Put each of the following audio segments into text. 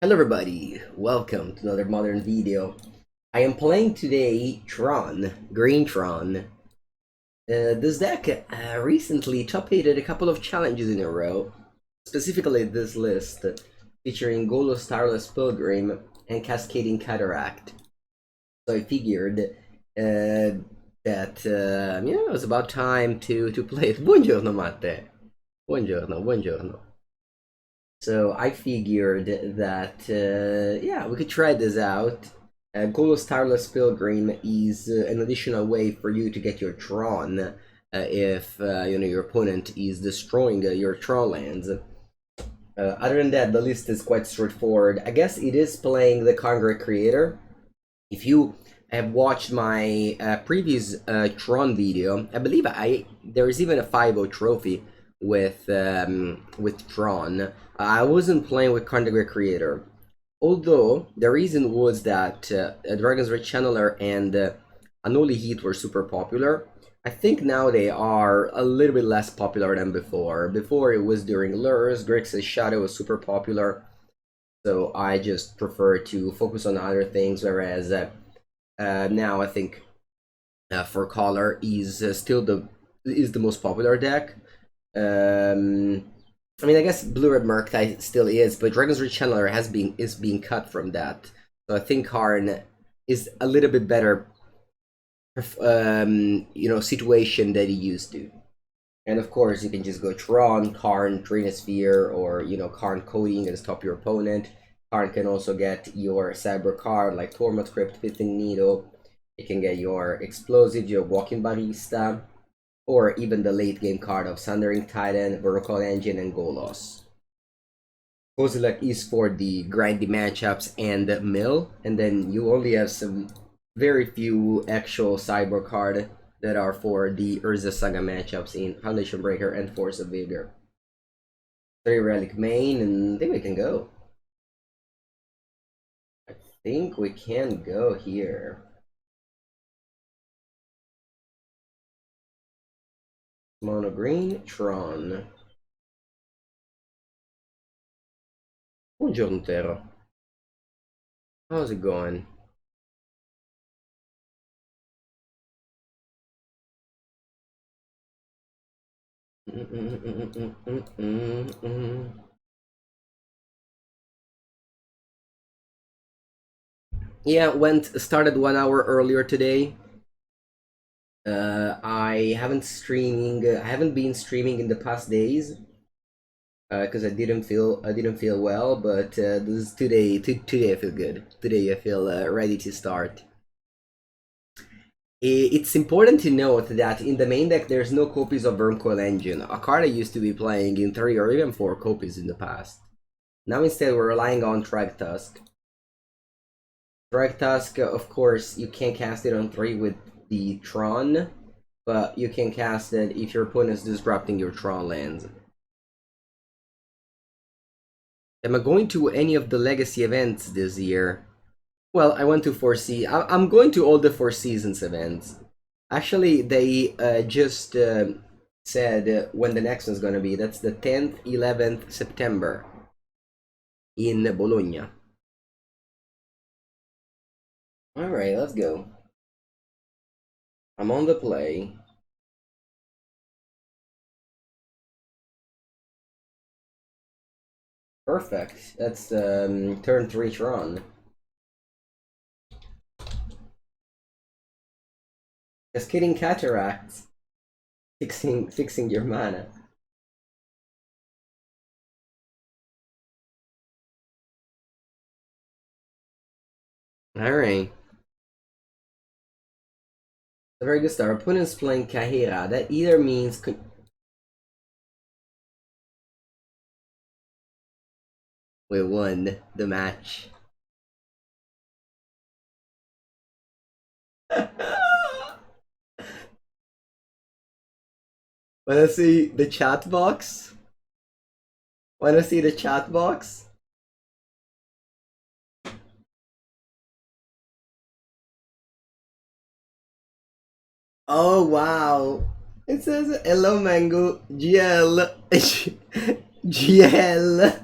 Hello everybody, welcome to another modern video. I am playing today Tron, Green Tron. This deck recently top-8'd a couple of challenges in a row, specifically this list, featuring Golos, Tireless, Pilgrim, and Cascading Cataract. So I figured that it was about time to play it. Buongiorno Matte! Buongiorno, buongiorno. So I figured that, yeah, we could try this out. Golos Tireless Pilgrim is an additional way for you to get your Tron if your opponent is destroying your Tron lands. Other than that, the list is quite straightforward. I guess it is playing the Karn Creator. If you have watched my previous Tron video, I believe there is even a 5-0 trophy with Tron. I wasn't playing with Karn Creator, although the reason was that Dragon's Rage Channeler and Unholy Heat were super popular. I think now they are a little bit less popular than before. Before it was during Lures, Grixis Shadow was super popular, so I just prefer to focus on other things, whereas now I think For Color is still the most popular deck. I mean, I guess Blue Red Murktide still is, but Dragon's Rage Channeler is being cut from that. So I think Karn is a little bit better, situation that he used to. And of course, you can just go Tron, Karn, Sphere, or Karn Coating and stop your opponent. Karn can also get your cyber card like Tormod, Crypt, Pithing Needle. You can get your explosive, your Walking Ballista, or even the late game card of Sundering Titan, Wurmcoil Engine, and Golos. Kozilek is for the grindy matchups and mill, and then you only have some very few actual cyber card that are for the Urza Saga matchups in Foundation Breaker and Force of Vigor. 3 Relic main, and I think we can go. I think we can go here. Mono green, Tron. Buongiorno Tero. How's it going? Yeah, started 1 hour earlier today. I haven't been streaming in the past days because I didn't feel well, but this is today. Today I feel good. Today I feel ready to start. It's important to note that in the main deck there's no copies of Wurmcoil Engine, a card I used to be playing in 3 or even 4 copies in the past. Now instead we're relying on Thragtusk. Thragtusk, of course, you can't cast it on 3 with the Tron, but you can cast it if your opponent is disrupting your Tron lands. Am I going to any of the Legacy events this year? Well, I went to 4 Seasons. I'm going to all the 4 Seasons events. Actually, they just said when the next one's gonna be. That's the 10th, 11th September in Bologna. Alright, let's go. I'm on the play. Perfect. That's turn 3 Tron. Cascading Cataracts. Fixing your mana. Alright. A very good start. Our opponent's playing Kahira. That either means we won the match. Wanna see the chat box? Wanna see the chat box? Oh wow! It says hello Mango GL GL.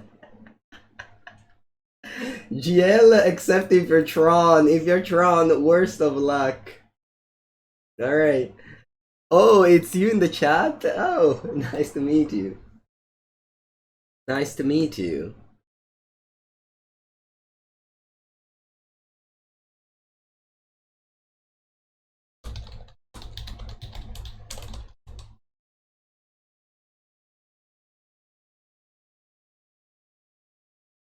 GL, except if you're Tron. If you're Tron, worst of luck. Alright. Oh, it's you in the chat? Oh, nice to meet you. Nice to meet you.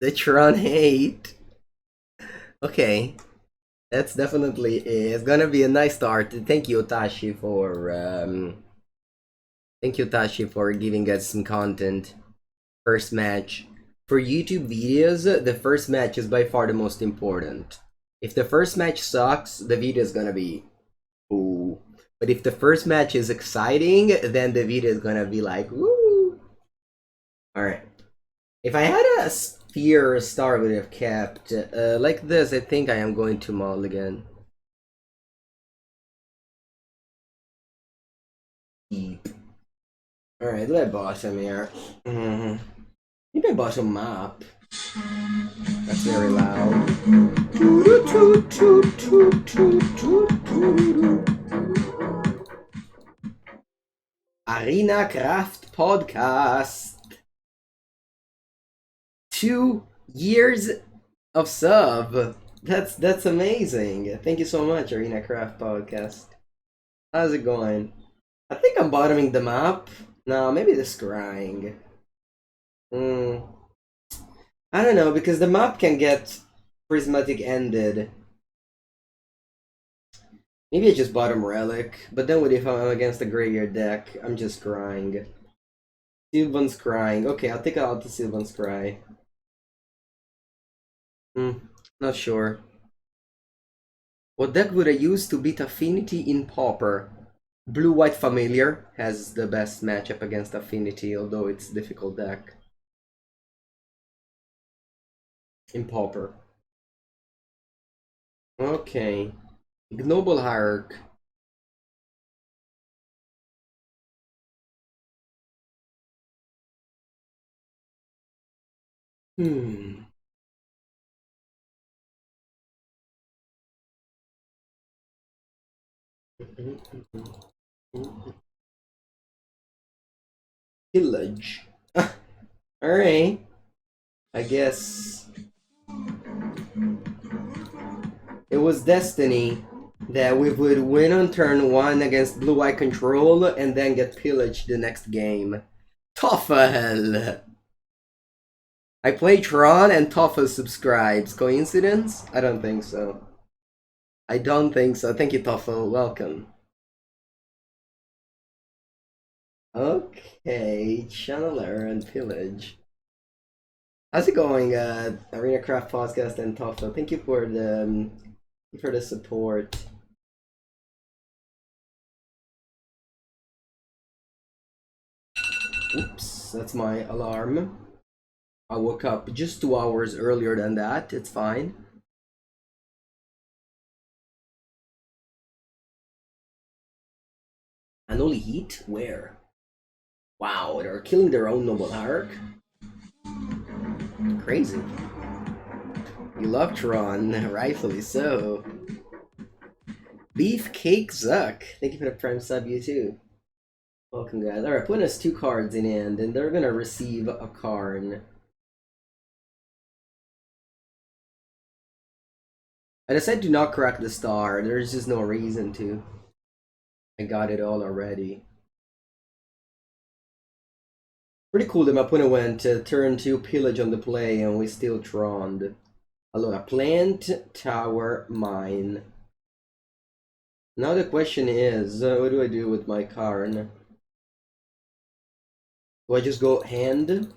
The Tron hate. Okay. That's definitely it's gonna be a nice start. Thank you, Tashi, for giving us some content. First match. For YouTube videos, the first match is by far the most important. If the first match sucks, the video is gonna be ooh. But if the first match is exciting, then the video is gonna be like woo. Alright. If I had a Sphere Star would have kept like this, I think I am going to mulligan. Alright, do I bottom here? Maybe I bottom map. That's very loud. Arena Craft Podcast. 2 years of sub. That's amazing. Thank you so much, Arena Craft Podcast. How's it going? I think I'm bottoming the map. No, maybe the scrying. I don't know, because the map can get prismatic ended. Maybe I just bottom Relic, but then what if I'm against a graveyard deck? I'm just scrying. Sylvan Scrying. Okay, I'll take out the Sylvan Scry. Not sure. What deck would I use to beat Affinity in Pauper? Blue-White Familiar has the best matchup against Affinity, although it's a difficult deck. In Pauper. Okay. Ignoble Hierarch. Pillage. Alright. I guess it was destiny that we would win on turn 1 against blue-eye control and then get pillaged the next game. Toffel! I play Tron and Toffel subscribes. Coincidence? I don't think so. I don't think so. Thank you, Toffel. Welcome. Okay, Channeler and Pillage. How's it going, Arena Craft Podcast and Toffel? Thank you for the support. Oops, that's my alarm. I woke up just 2 hours earlier than that. It's fine. Unholy Heat? Where? Wow, they're killing their own Noble Hierarch? Crazy. You love Tron, rightfully so. Beefcake Zuck. Thank you for the Prime sub, you too. Welcome, guys. Alright, putting us 2 cards in hand, and they're gonna receive a Karn. I decided to not crack the star. There's just no reason to. I got it all already. Pretty cool that my opponent went to turn 2 pillage on the play and we still troned. Allora, plant, tower, mine. Now the question is, what do I do with my Karn? Do I just go hand?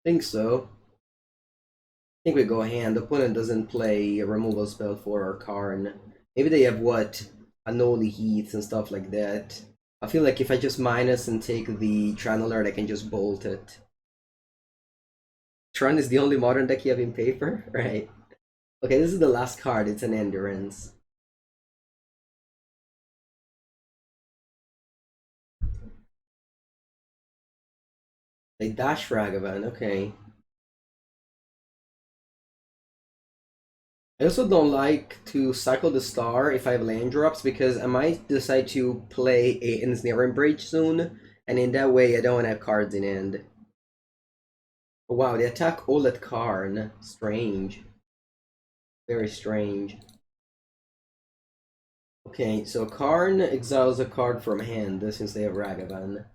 Think so. I think we go hand. The opponent doesn't play a removal spell for our Karn. Maybe they have what? Unholy Heats and stuff like that. I feel like if I just minus and take the Tron alert, I can just bolt it. Tron is the only modern deck you have in paper? Right. Okay, this is the last card. It's an Endurance. They dash Ragavan, okay. I also don't like to cycle the star if I have land drops because I might decide to play a Ensnaring Bridge soon, and in that way I don't have cards in hand. Oh, wow, they attack all at Karn. Strange. Very strange. Okay, so Karn exiles a card from hand since they have Ragavan.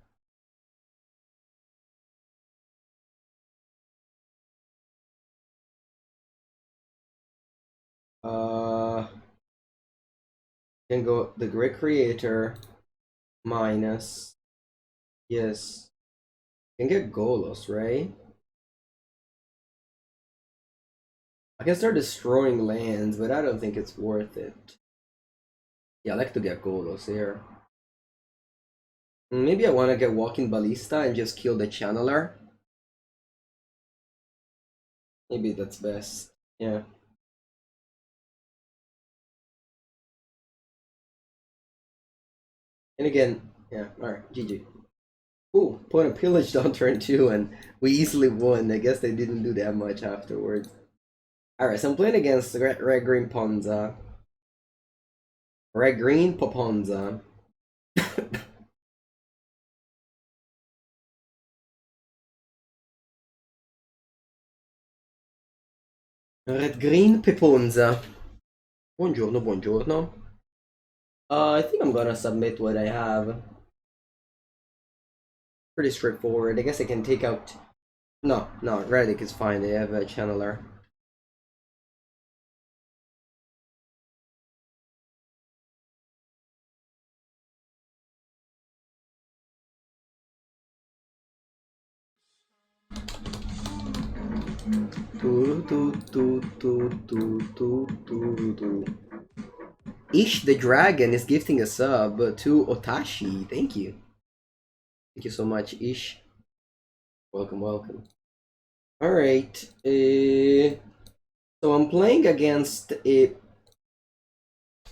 Can go the Great Creator minus. Yes. Can get Golos, right? I can start destroying lands, but I don't think it's worth it. Yeah, I like to get Golos here. Maybe I want to get Walking Ballista and just kill the Channeler. Maybe that's best. Yeah. And again, yeah, alright, GG. Ooh, opponent pillaged on turn 2 and we easily won. I guess they didn't do that much afterwards. Alright, so I'm playing against Red Green Ponza. Red Green Poponza. Red Green Peponza. Buongiorno, buongiorno. I think I'm gonna submit what I have. Pretty straightforward. I guess I can take out. No, Relic is fine. They have a channeler. Ish the Dragon is gifting a sub to Otashi. Thank you. Thank you so much, Ish. Welcome, welcome. Alright. So I'm playing against a.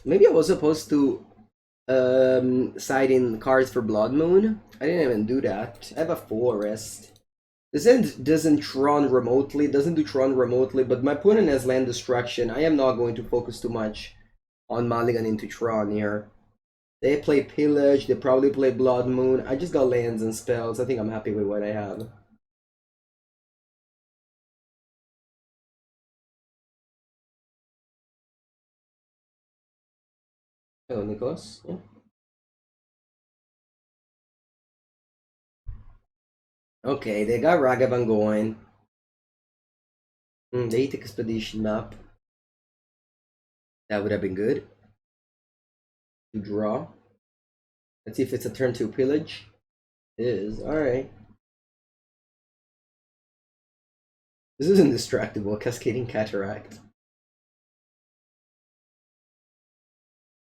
Maybe I was supposed to side in cards for Blood Moon. I didn't even do that. I have a forest. This end doesn't Tron remotely, doesn't do Tron remotely, but my opponent has land destruction. I am not going to focus too much on Mulligan into Tron here. They play Pillage, they probably play Blood Moon. I just got lands and spells. I think I'm happy with what I have. Hello, Nicholas. Yeah. Okay, they got Ragavan going. The Aethic Expedition map. That would have been good. To draw. Let's see if it's a turn 2 Pillage. It is. Alright. This is indestructible. Cascading Cataract.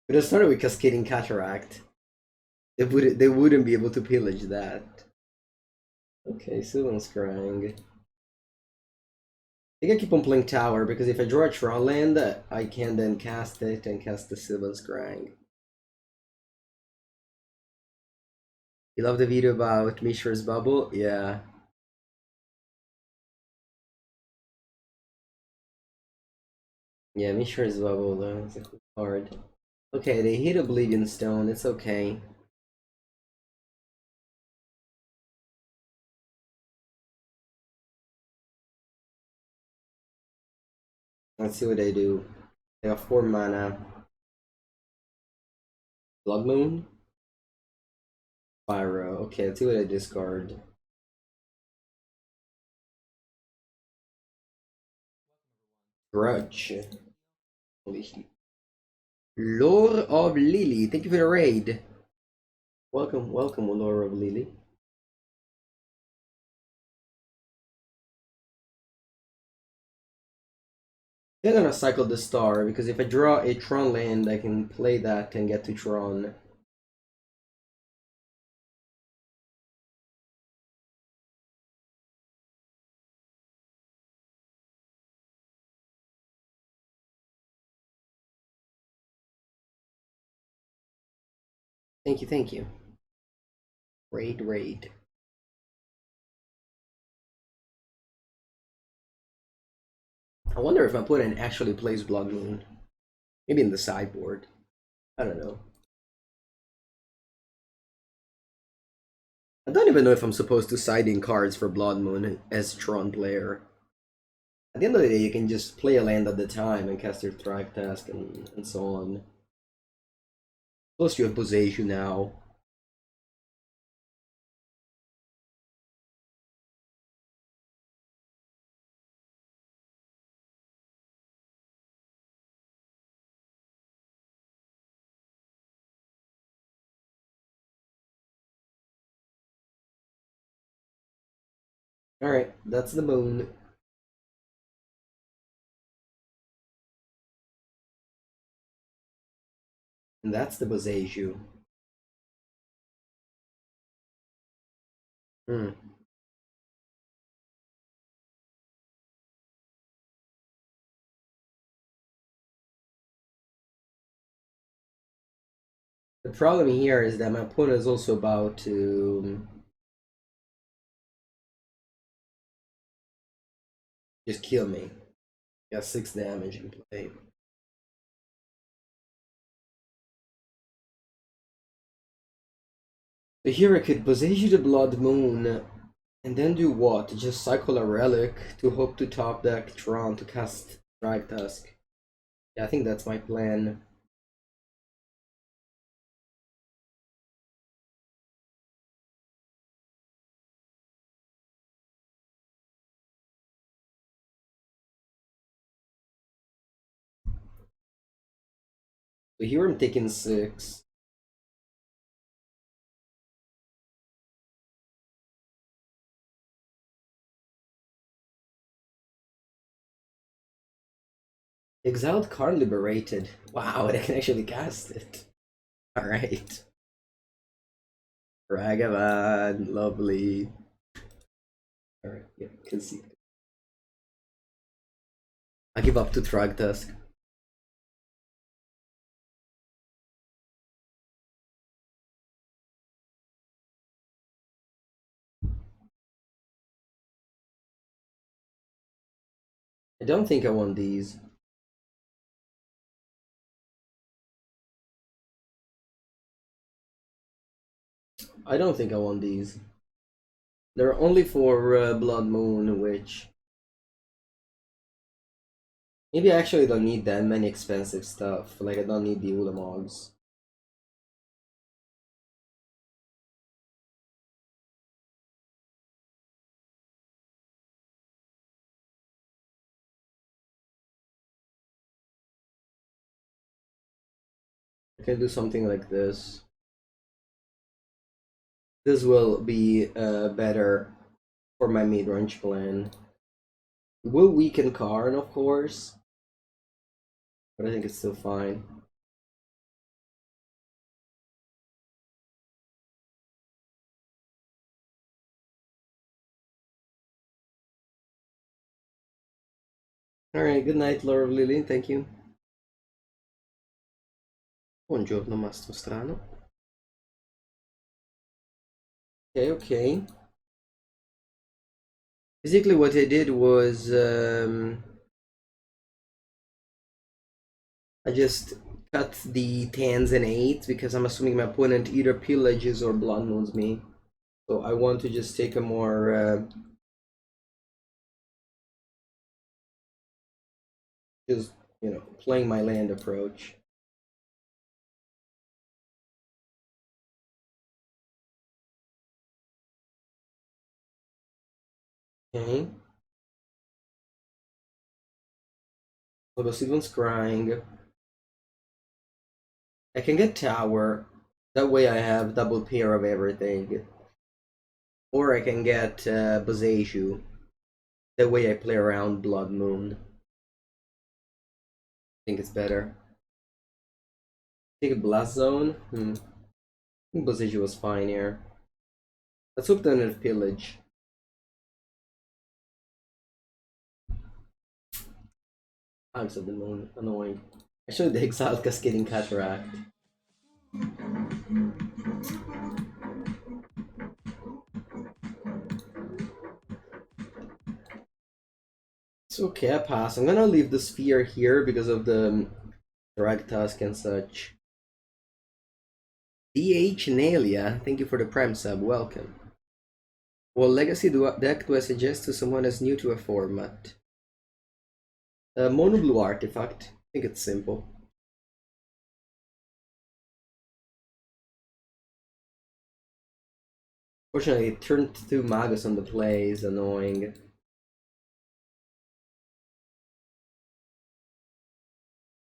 But it started with Cascading Cataract. They wouldn't be able to pillage that. Okay, Sylvan Scrying. I think I keep on playing Tower because if I draw a Tron land, I can then cast it and cast the Sylvan Scrying. You love the video about Mishra's Bubble? Yeah. Yeah, Mishra's Bubble though. It's a cool card. Okay, they hit Oblivion Stone. It's okay. Let's see what they do. They have 4 mana. Blood Moon? Pyro. Okay, let's see what I discard. Grudge. Lore of Lily. Thank you for the raid. Welcome, welcome, Lore of Lily. I'm gonna cycle the star because if I draw a Tron land, I can play that and get to Tron. Thank you, thank you. Raid, raid. I wonder if my opponent actually plays Blood Moon. Maybe in the sideboard. I don't know. I don't even know if I'm supposed to side in cards for Blood Moon as Tron player. At the end of the day, you can just play a land at the time and cast your Thragtusk and so on. Plus you have Boseiju now. Alright, that's the moon. And that's the Boseiju. Hmm. The problem here is that my opponent is also about to just kill me. Got 6 damage in play. So here I could Boseiju the Blood Moon and then do what? Just cycle a Relic to hope to top deck Tron to cast Thragtusk. Yeah, I think that's my plan. So here I'm taking 6. Exiled Karn Liberated. Wow, I can actually cast it. Alright. Ragavan, lovely. Alright, yeah, can see. I give up to Thragtusk. I don't think I want these. I don't think I want these. They're only for Blood Moon, which... Maybe I actually don't need that many expensive stuff. Like, I don't need the Ulamogs. I can do something like this. This will be better for my mid-range plan. It will weaken Karn, of course, but I think it's still fine. Alright, good night, Lord of Lily, thank you. Buongiorno, mastro strano. Okay, okay. Basically what I did was I just cut the 10s and 8s because I'm assuming my opponent either pillages or blood moons me. So I want to just take a more just, you know, playing my land approach. Okay. I'll go Sylvan Scrying. I can get Tower. That way I have double pair of everything. Or I can get Boseiju. That way I play around Blood Moon. I think it's better. Take a Blast Zone. I think Boseiju was fine here. Let's hope they don't have Pillage. Axe of the Moon. Annoying. Actually, the exiled Cascading Cataract. It's okay, I pass. I'm gonna leave the sphere here because of the Thragtusk and such. DH Nalia, thank you for the Prime sub, welcome. What legacy deck do I suggest to someone that's new to a format? Mono blue artifact. I think it's simple. Fortunately, it turned 2 Magus on the play is annoying.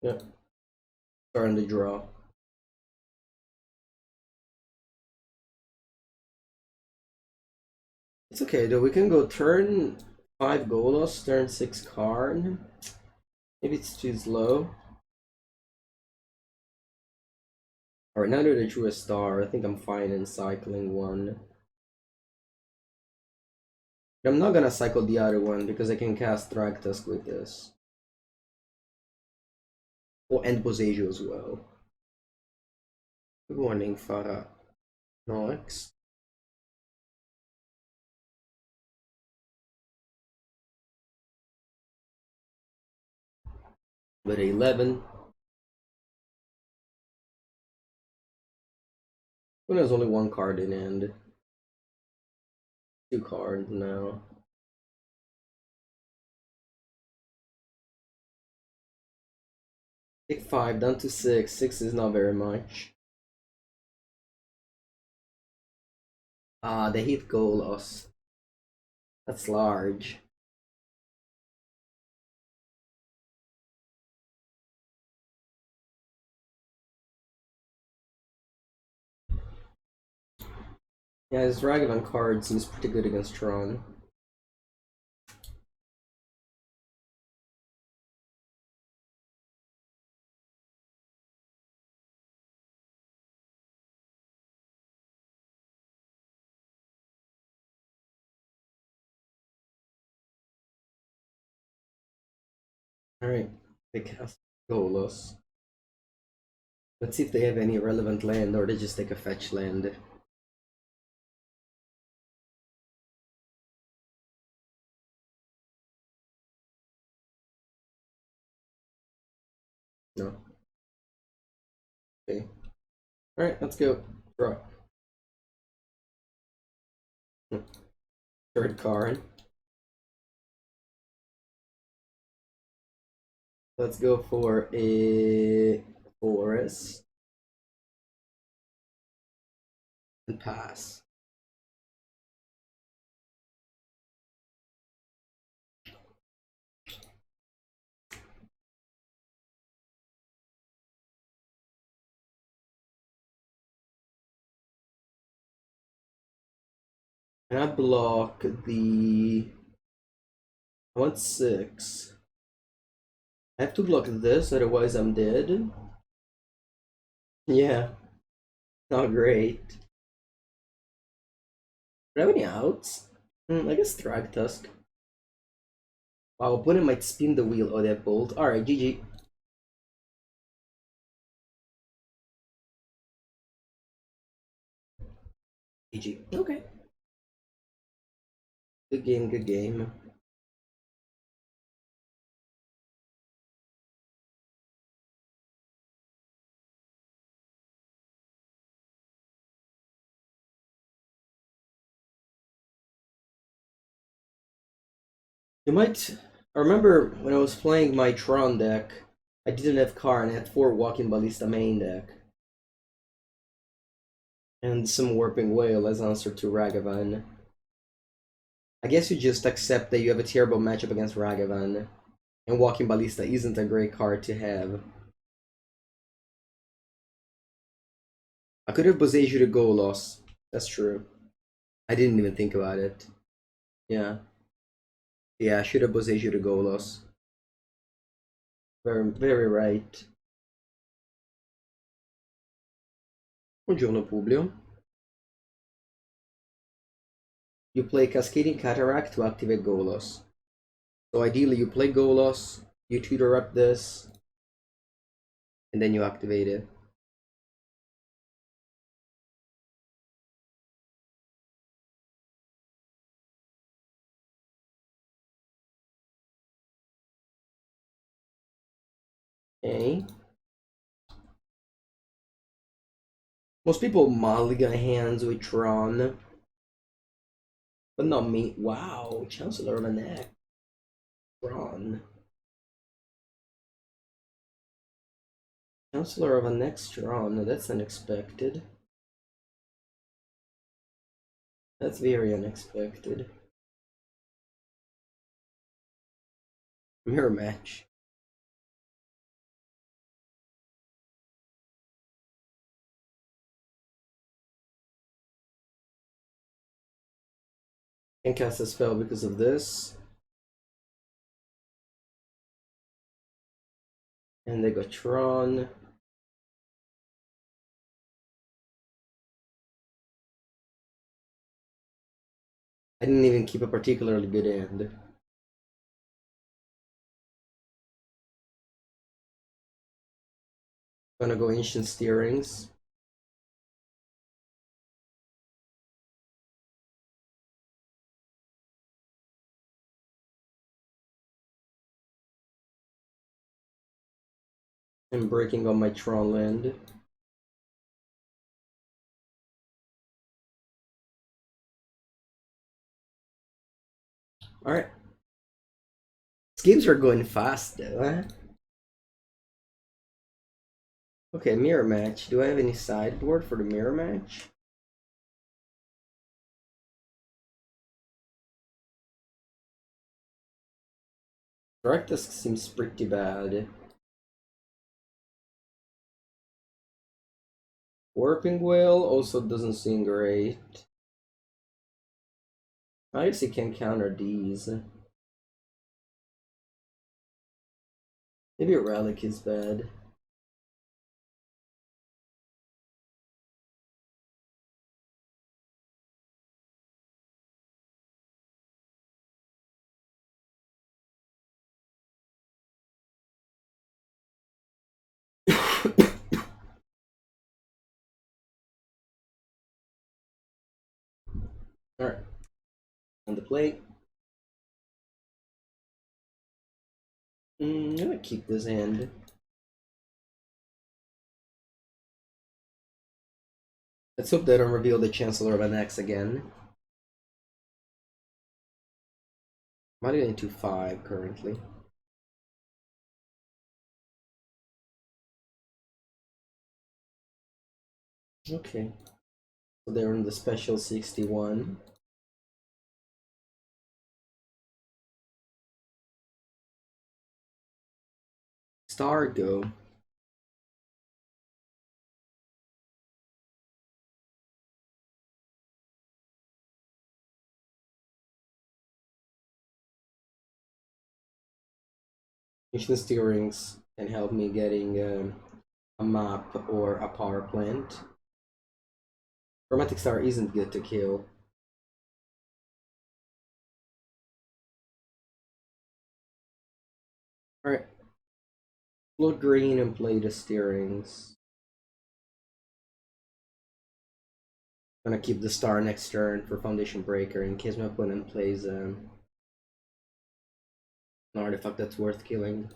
Yeah. Turn the draw. It's okay though, we can go turn 5 Golos, turn 6 Karn. Maybe it's too slow. Alright, now that I drew a star, I think I'm fine in cycling one. But I'm not gonna cycle the other one because I can cast Thragtusk with this. Oh, and Boseiju as well. Good morning, Farah. Nox. But 11. When there's only one card in hand. 2 cards now. Take 5 down to 6. 6 is not very much. Ah, they hit Golos. That's large. Yeah, his Ragavan card seems pretty good against Tron. Alright, they cast Golos. Let's see if they have any relevant land or they just take a fetch land. No. Okay. Alright, let's go. Draw. Third card. Let's go for a forest. And pass. And I block the... I want 6. I have to block this, otherwise I'm dead. Yeah. Not great. Do I have any outs? I guess Thragtusk. Wow, opponent might spin the wheel. Oh, they have bolt. Alright, GG. GG. Okay. Good game, good game. You might... I remember when I was playing my Tron deck, I didn't have Karn, I had 4 Walking Ballista main deck. And some Warping Wail as answer to Ragavan. I guess you just accept that you have a terrible matchup against Ragavan. And Walking Ballista isn't a great card to have. I could have Boseiju to Golos. That's true. I didn't even think about it. Yeah. Yeah, I should have Boseiju to Golos. Very, very right. Buongiorno, Publio. You play Cascading Cataract to activate Golos. So ideally you play Golos, you tutor up this, and then you activate it. Okay. Most people mulligan hands with Tron, but not me. Wow, Chancellor of an Act. Tron. Chancellor of an Act Tron. That's unexpected. That's very unexpected. Mirror match. Can't cast a spell because of this. And they got Tron. I didn't even keep a particularly good end. Gonna go Ancient Steerings. And breaking on my Tron land. Alright. These games are going fast though, huh? Okay, mirror match. Do I have any sideboard for the mirror match? Thragtusk seems pretty bad. Warping Wail also doesn't seem great. I guess you can counter these. Maybe a Relic is bad. Alright. On the plate. I'm gonna keep this hand. Let's hope they don't reveal the Chancellor of an Axe again. I'm getting to 5 currently. Okay. So they're in the special 61. Star go. Mission steerings can help me getting a map or a power plant. Chromatic Star isn't good to kill. Alright. Float green and play the steerings. I'm gonna keep the star next turn for Foundation Breaker in case my opponent plays an artifact that's worth killing.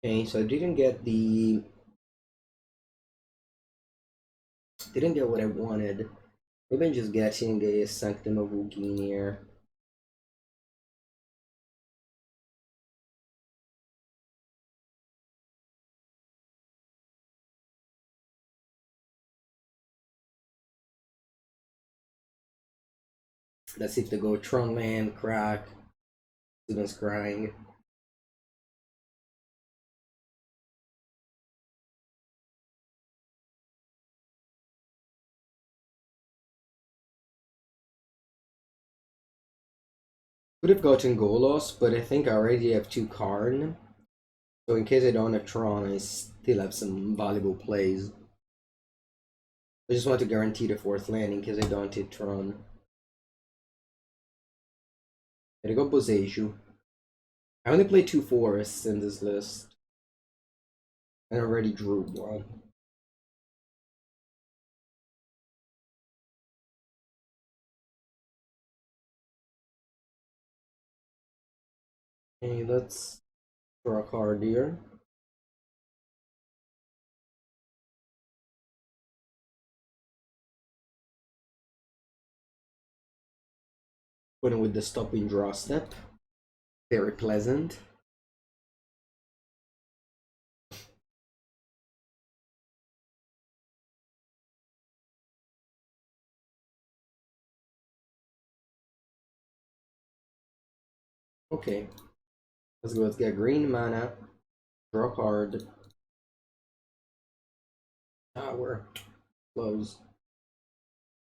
Okay, so I didn't get what I wanted. Maybe I'm just getting a Sanctum of Ugin here. Let's see if they go Tron land, crack, Sylvan Scrying. Could have gotten Golos, but I think I already have 2 Karn. So in case I don't have Tron, I still have some valuable plays. I just want to guarantee the fourth land in case I don't hit Tron. Gotta go Boseiju. I only played 2 forests in this list. And I already drew one. Okay, let's draw a card here. Putting with the stopping draw step. Very pleasant. Okay. Let's go. Let's get green mana. Draw a card. Tower. Close.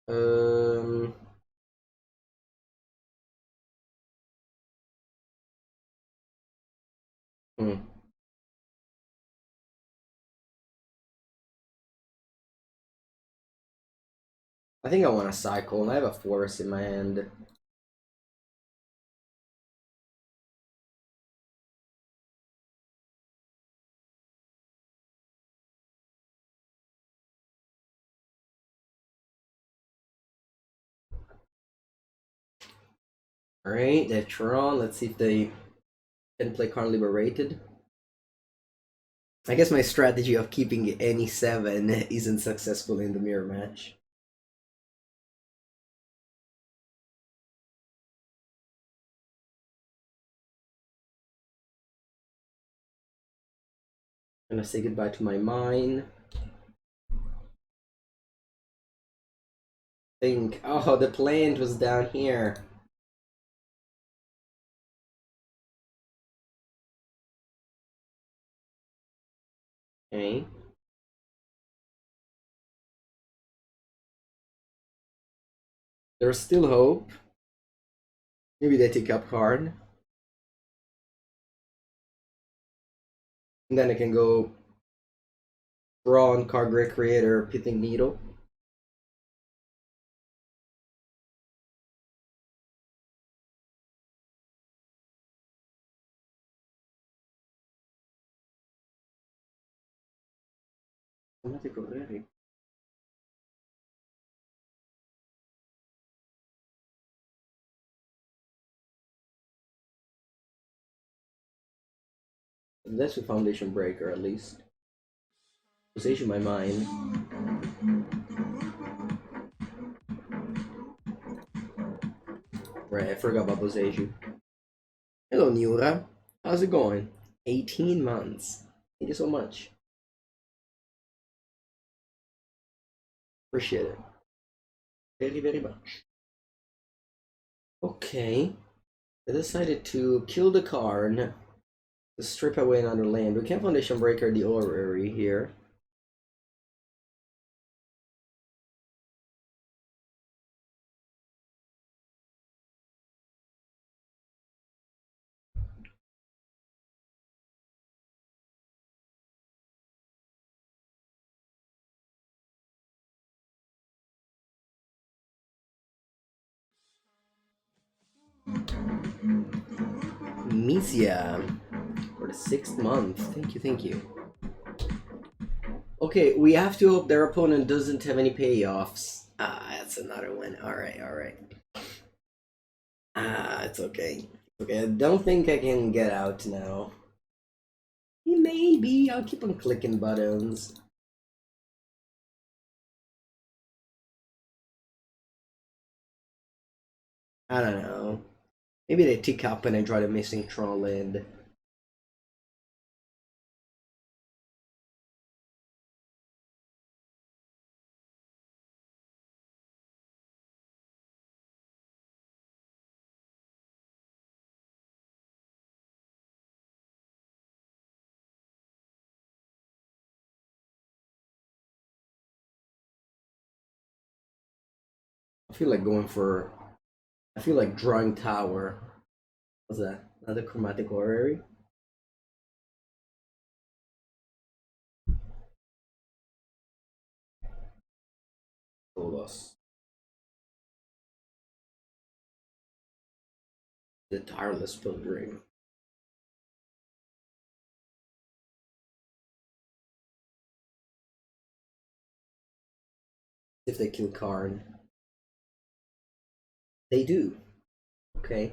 Hmm. I think I want to cycle, and I have a forest in my hand. Alright, they're Tron. Let's see if they can play Karn Liberated. I guess my strategy of keeping any 7 isn't successful in the mirror match. I'm gonna say goodbye to my mine. Think, oh, the plant was down here. Okay. There's still hope. Maybe they take up Karn. And then I can go draw on card Creator, Pithing Needle. Chromatic already. That's a foundation breaker at least. Boseiju my mind. Right, I forgot about Boseiju. Hello, Niura. How's it going? 18 months. Thank you so much. Appreciate it. Very, very much. Okay. I decided to kill the Karn to strip away another land. We can Foundation Breaker the Orrery here. Misia for the 6th month. Thank you, thank you. Okay, we have to hope their opponent doesn't have any payoffs. Ah, that's another one. Alright, alright. Ah, it's okay. Okay, I don't think I can get out now. Maybe. I'll keep on clicking buttons. I don't know. Maybe they tick up and I draw the missing Tron land. I feel like going for... I feel like drawing tower. What's that? Another chromatic orrery? Golos. The Tireless Pilgrim. If they kill Karn. They do. Okay.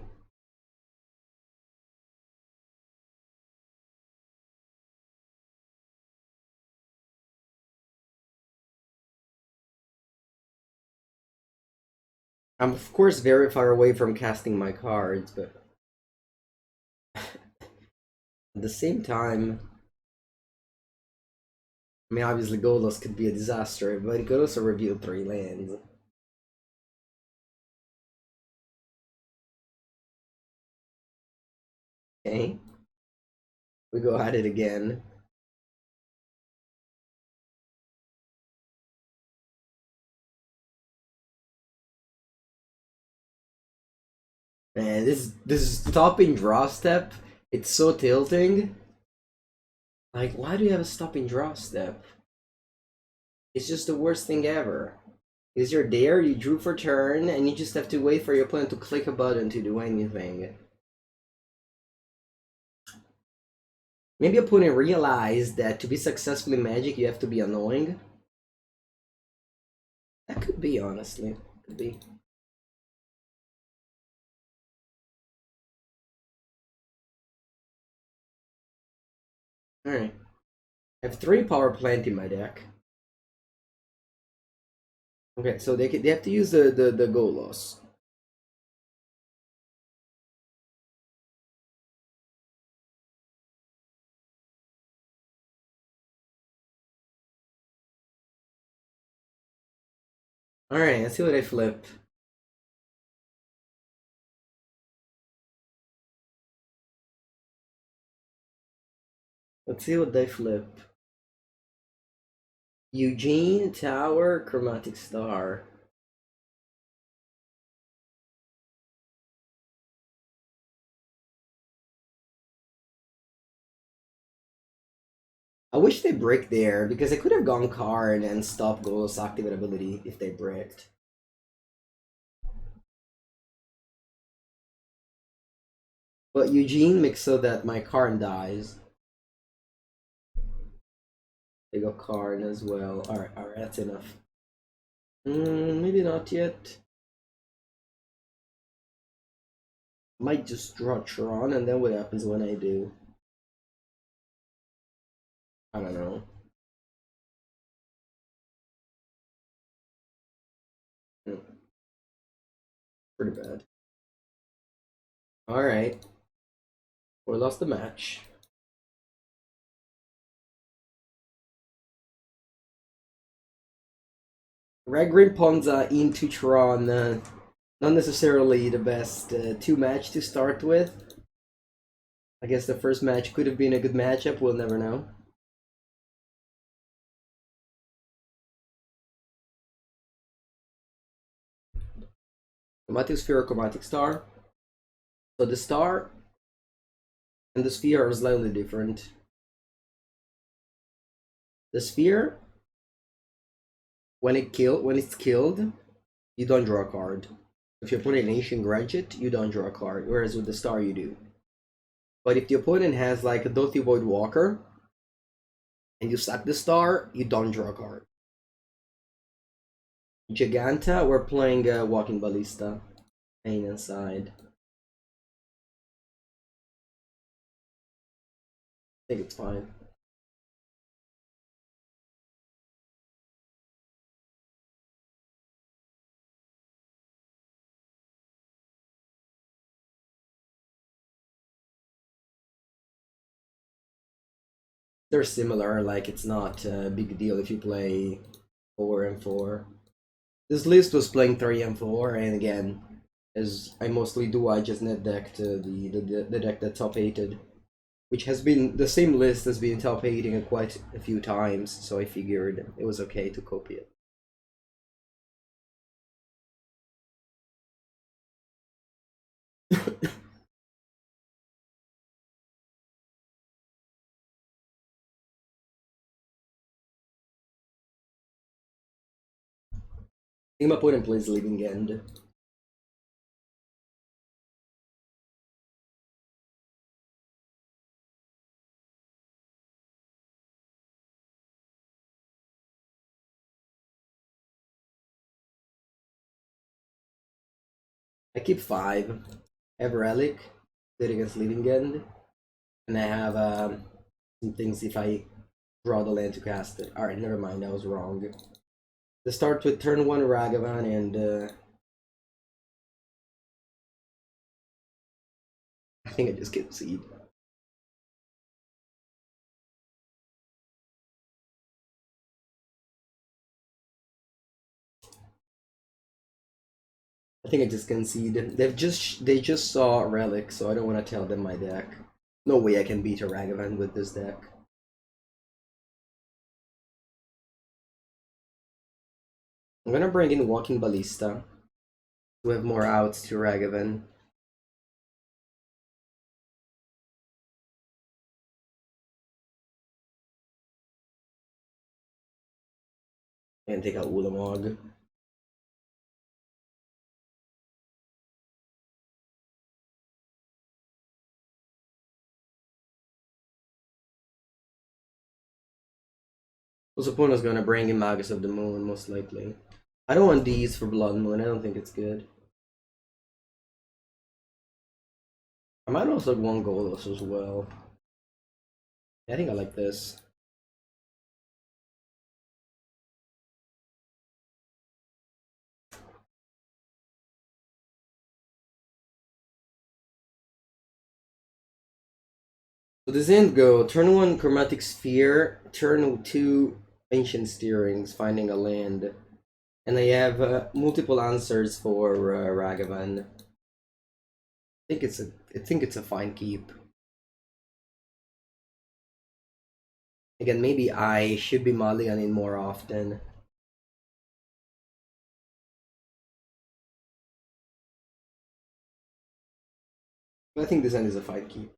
I'm of course very far away from casting my cards, but at the same time, I mean, obviously Golos could be a disaster, but it could also reveal 3 lands. Okay. We go at it again. Man, this stopping draw step, it's so tilting. Like, why do you have a stopping draw step? It's just the worst thing ever. Because you're there, you drew for turn, and you just have to wait for your opponent to click a button to do anything. Maybe opponent realized that to be successful in Magic, you have to be annoying. That could be, honestly. Could be. Alright. I have 3 power plant in my deck. Okay, so they have to use the Golos. Alright, let's see what I flip. Let's see what they flip. Ugin, Tower, Chromatic Star. I wish they bricked there, because I could have gone Karn and stopped Golos' activate ability if they bricked. But Eugene makes so that my Karn dies. They go Karn as well. Alright, that's enough. Maybe not yet. Might just draw Tron, and then what happens when I do? I don't know. Pretty bad. Alright. We lost the match. Ragrim Ponza into Tron. Not necessarily the best 2-match to start with. I guess the first match could have been a good matchup, we'll never know. Chromatic Sphere or Chromatic Star. So the Star and the Sphere are slightly different. The Sphere, when it's killed, you don't draw a card. If you put an Ancient Grudget, you don't draw a card, whereas with the Star you do. But if the opponent has like a Dothi Void Walker, and you sack the Star, you don't draw a card. Giganta, we're playing Walking Ballista. Pain inside. I think it's fine. They're similar, like it's not a big deal if you play 4 and 4. This list was playing 3 and 4, and again, as I mostly do, I just net decked the deck that top-8ed, which has been the same list has been top-8ing quite a few times, so I figured it was okay to copy it. think my opponent plays Living End. I keep 5. I have Relic, good against Living End, and I have some things if I draw the land to cast it. Alright, never mind, I was wrong. Let's start with turn 1 Ragavan and I think I just get Seed. I think I just concede. They just saw Relic, so I don't want to tell them my deck. No way I can beat a Ragavan with this deck. I'm gonna bring in Walking Ballista to have more outs to Ragavan. And take out Ulamog. His opponent's gonna bring in Magus of the Moon, most likely. I don't want these for Blood Moon, I don't think it's good. I might also want Golos as well. I think I like this. So this end go, turn 1 Chromatic Sphere, turn 2 Ancient Steerings, finding a land. And I have multiple answers for Ragavan. I think it's a fine keep. Again, maybe I should be mulliganing more often. But I think this end is a fine keep.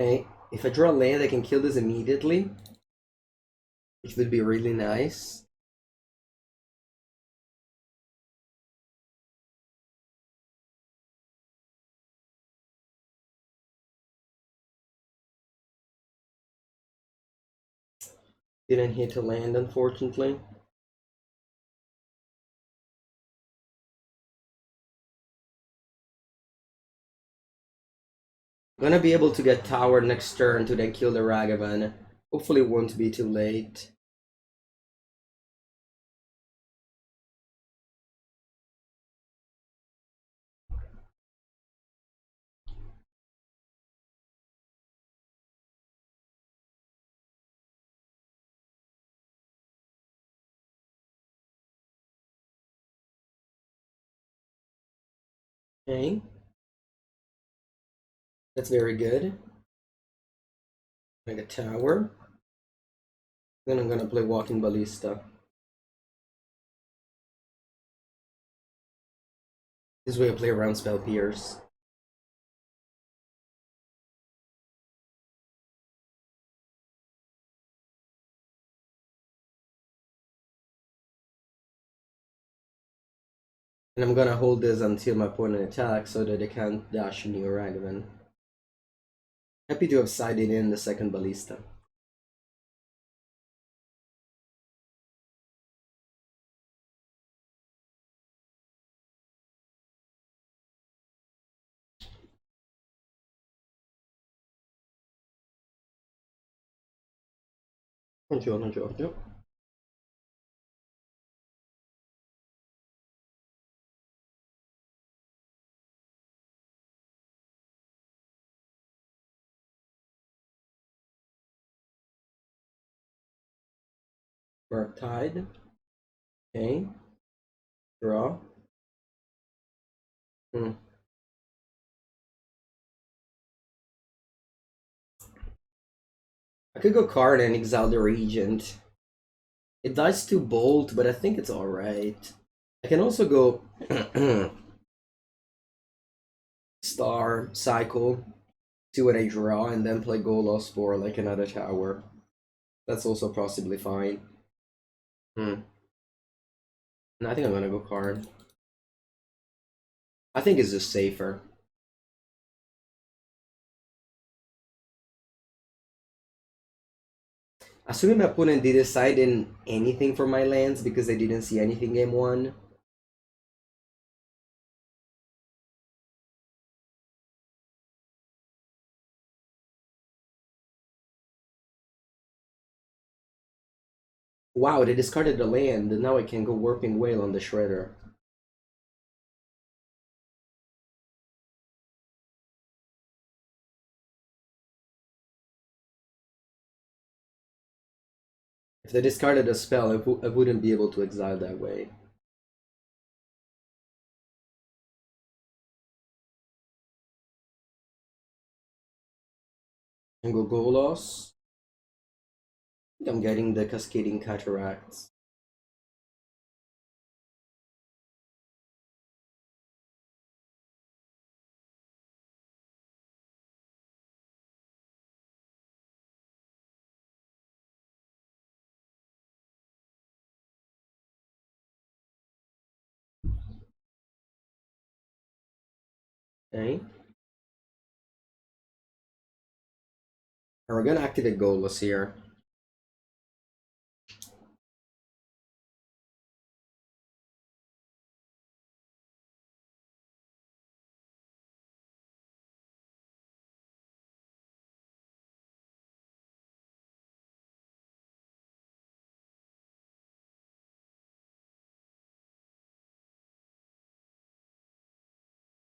Okay, if I draw a land, I can kill this immediately, which would be really nice. Didn't hit a land, unfortunately. I'm gonna be able to get tower next turn to then kill the Ragavan. Hopefully it won't be too late. Okay. That's very good. Make a tower. Then I'm gonna play Walking Ballista. This way I play around Spell Pierce. And I'm gonna hold this until my opponent attacks so that they can't dash me or Ragavan. Happy to have sided in the second Ballista. Buongiorno Giorgio. Dark Tide. Okay. Draw. I could go Karn and exile the Regent. It dies to Bolt, but I think it's alright. I can also go Star, Cycle. See what I draw and then play Golos for like another tower. That's also possibly fine. No, I think I'm gonna go Karn. I think it's just safer. Assuming my opponent didn't decide in anything for my lands because they didn't see anything game one. Wow, they discarded the land, and now I can go Warping Wail on the Shredder. If they discarded a spell, I wouldn't be able to exile that way. And go Golos. I think I'm getting the Cascading Cataracts. Okay. And we're gonna activate Golos here.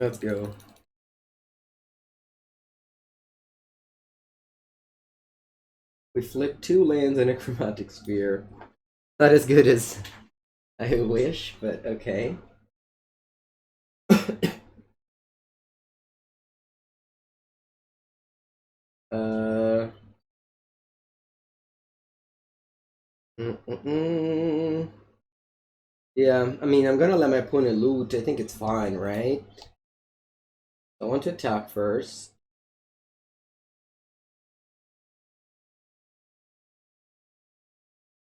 Let's go. We flip 2 lands and a Chromatic Sphere. Not as good as I wish, but okay. uh. Yeah, I mean, I'm gonna let my opponent loot. I think it's fine, right? I want to attack first.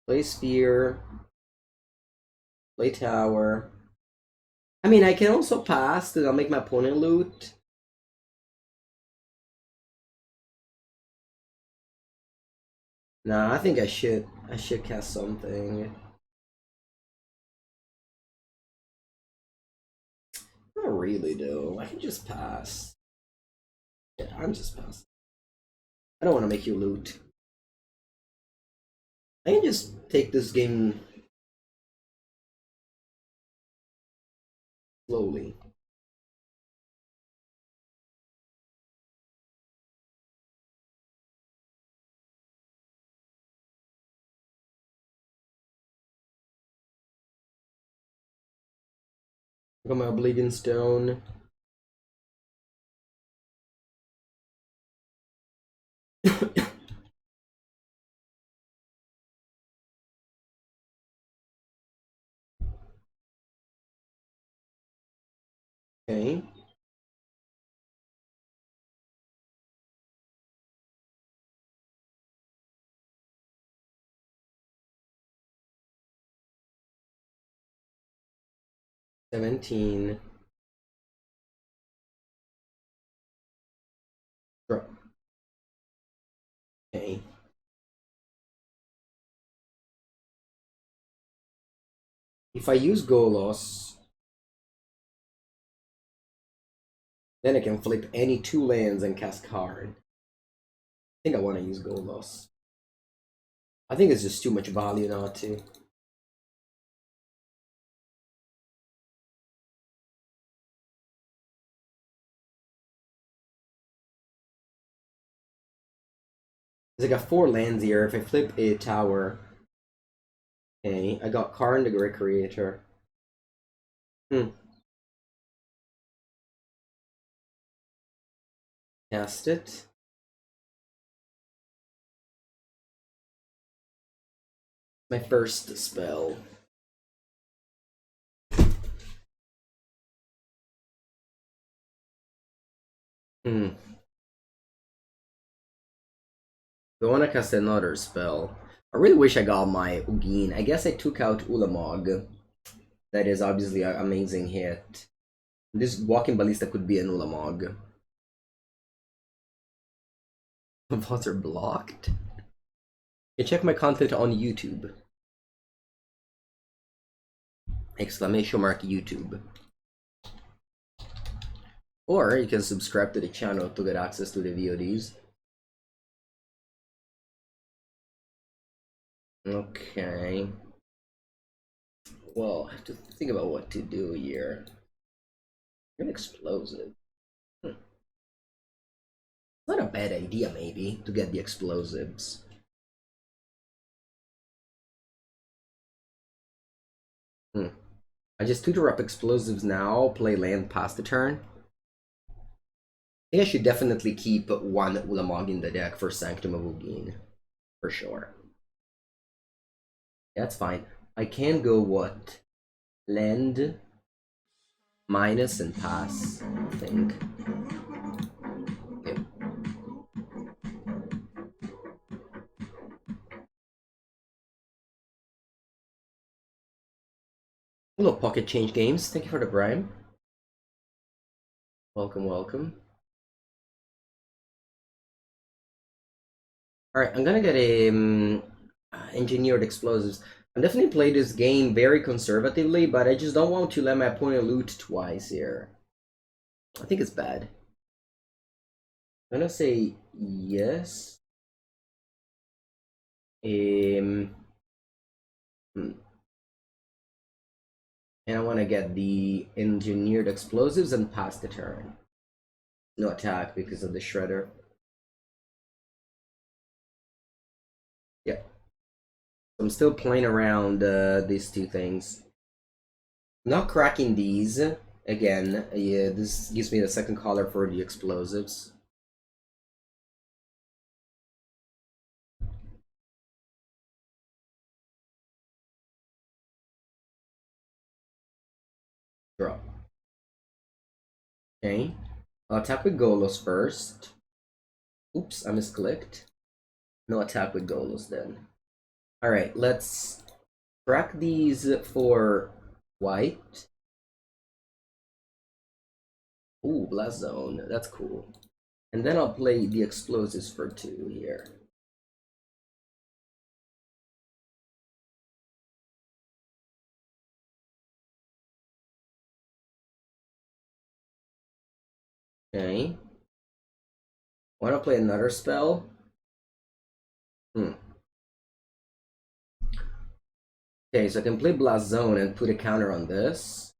Play Sphere. Play Tower. I mean, I can also pass, then I'll make my opponent loot. Nah, I think I should cast something. Not really, though. I can just pass. Yeah, I'm just passing. I don't want to make you loot. I can just take this game slowly. I got my Oblivion Stone. Okay. $17. Draw. Okay. If I use Golos, then I can flip any 2 lands and cast Karn. I think I want to use Golos. I think it's just too much value not to. Because I got 4 lands here. If I flip a tower. Okay, I got Karn the Great Creator. Cast it. My first spell. I want to cast another spell. I really wish I got my Ugin. I guess I took out Ulamog. That is obviously an amazing hit. This Walking Ballista could be an Ulamog. Votes are blocked. You can check my content on YouTube. Exclamation mark YouTube. Or you can subscribe to the channel to get access to the VODs. Okay. Well, I have to think about what to do here. An explosive. Not a bad idea, maybe, to get the explosives. I just tutor up explosives now, play land past the turn. I think I should definitely keep one Ulamog in the deck for Sanctum of Ugin. For sure. Yeah, that's fine. I can go what? Land, minus, and pass, I think. Yep. Hello, Pocket Change Games. Thank you for the prime. Welcome, welcome. Alright, I'm gonna get a engineered explosives. I'm definitely play this game very conservatively, but I just don't want to let my opponent loot twice here. I think it's bad. I'm gonna say yes. And I want to get the engineered explosives and pass the turn. No attack because of the shredder. Yeah. I'm still playing around these two things. Not cracking these. Again, yeah, this gives me the second color for the explosives. Draw. Okay. I'll attack with Golos first. Oops, I misclicked. No attack with Golos then. Alright, let's crack these for white. Ooh, Blast Zone. That's cool. And then I'll play the explosives for 2 here. Okay. Want to play another spell? Okay, so I can play Blast Zone and put a counter on this.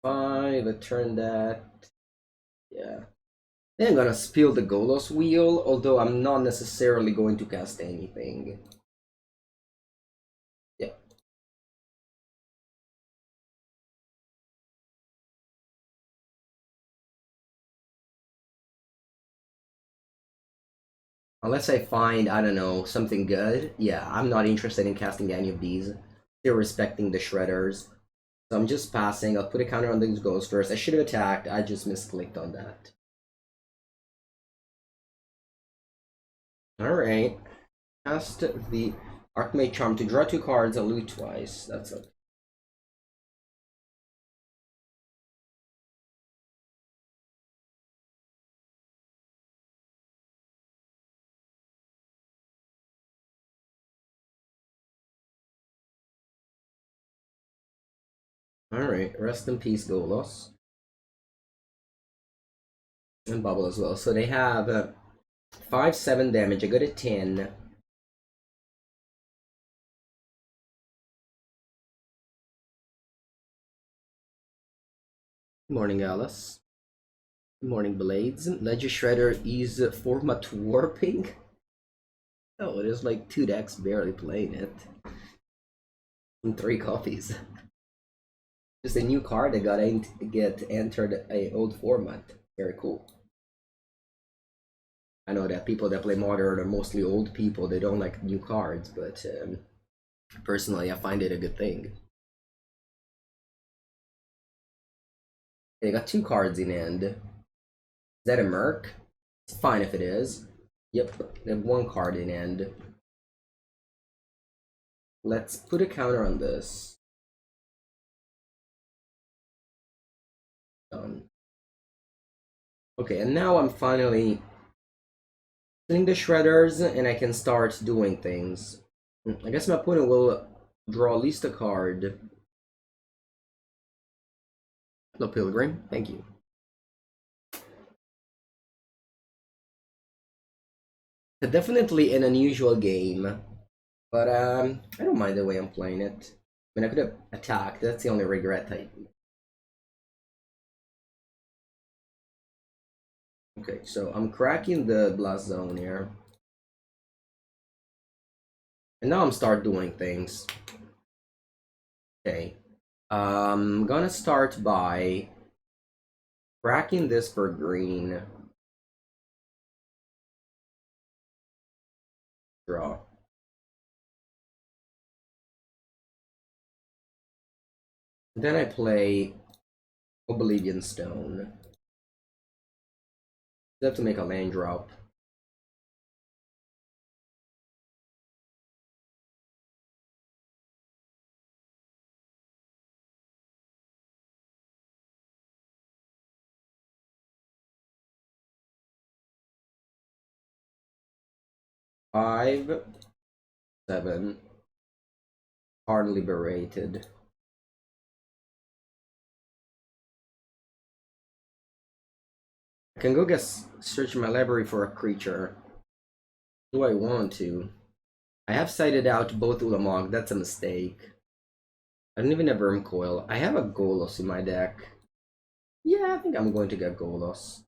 Five, I turn that. Yeah. Then I'm gonna spill the Golos wheel, although I'm not necessarily going to cast anything. Yeah. Unless I find, I don't know, something good. Yeah, I'm not interested in casting any of these. Still respecting the shredders. So I'm just passing. I'll put a counter on these goals first. I should have attacked. I just misclicked on that. Alright. Cast the Archmage Charm to draw 2 cards and loot twice. That's okay. Alright, rest in peace, Golos. And Bubble as well. So they have 5-7 damage. I got a 10. Good morning, Alice. Good morning, Blades. Ledger Shredder is format warping. Oh, it is like 2 decks barely playing it. And 3 copies. Just a new card that got entered a old format. Very cool. I know that people that play Modern are mostly old people. They don't like new cards, but personally, I find it a good thing. They got 2 cards in hand. Is that a Merc? It's fine if it is. Yep, they have 1 card in hand. Let's put a counter on this. Done. Okay, and now I'm finally filling the shredders and I can start doing things. I guess my opponent will draw at least a card. No Pilgrim, thank you. Definitely an unusual game, but I don't mind the way I'm playing it. I mean, I could have attacked, that's the only regret I... Okay, so I'm cracking the blast zone here. And now I'm start doing things. Okay. I'm gonna start by cracking this for green. Draw. Then I play Oblivion Stone. I have to make a land drop. Five, 7. Karn Liberated. I can go search my library for a creature. Do I want to? I have sighted out both Ulamog, that's a mistake. I don't even have Wurmcoil. I have a Golos in my deck. Yeah, I think I'm going to get Golos.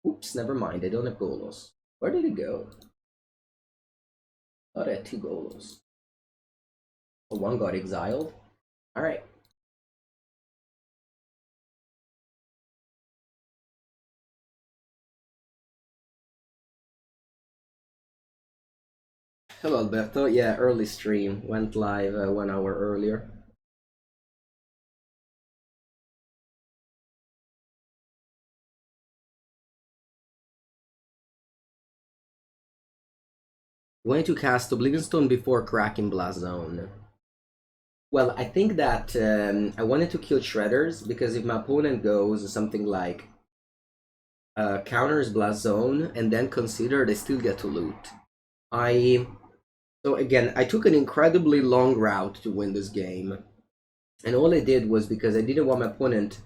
Oops, never mind, I don't have Golos. Where did it go? Thought I had 2 Golos. Oh, 1 got exiled? Alright. Hello Alberto, yeah, early stream. Went live 1 hour earlier. Going to cast Oblivion Stone before cracking Blast Zone. Well, I think that I wanted to kill Shredders because if my opponent goes something like counters Blast Zone and then consider, they still get to loot. So again, I took an incredibly long route to win this game. And all I did was because I didn't want my opponent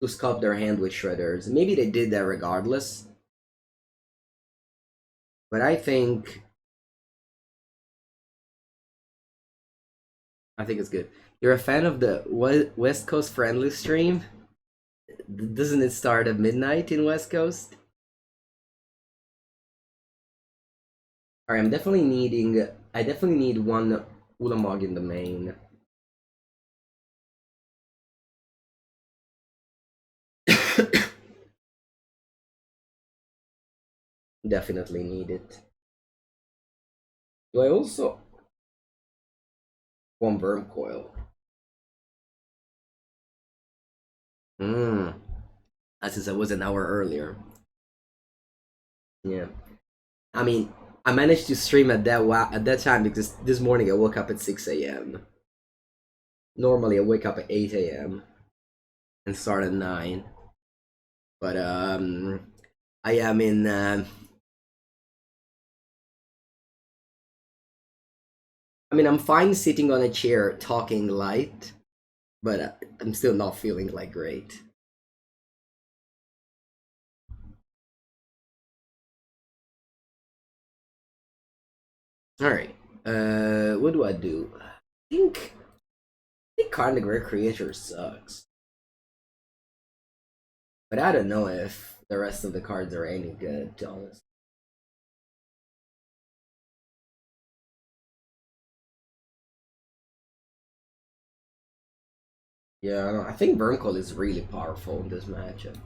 to sculpt their hand with Shredders. Maybe they did that regardless. But I think it's good. You're a fan of the West Coast Friendly stream? Doesn't it start at midnight in West Coast? Alright, I definitely need 1 Ulamog in the main. Definitely need it. Do I also want Wurmcoil? Since I was an hour earlier. Yeah. I mean, I managed to stream at that time because this morning I woke up at 6 a.m. Normally I wake up at 8 a.m. and start at 9. But I am in I mean, I'm fine sitting on a chair talking light, but I'm still not feeling like great. Alright, what do I do? I think Karn the Great Creator sucks. But I don't know if the rest of the cards are any good, to be honest. Yeah, I think Wurmcoil is really powerful in this matchup.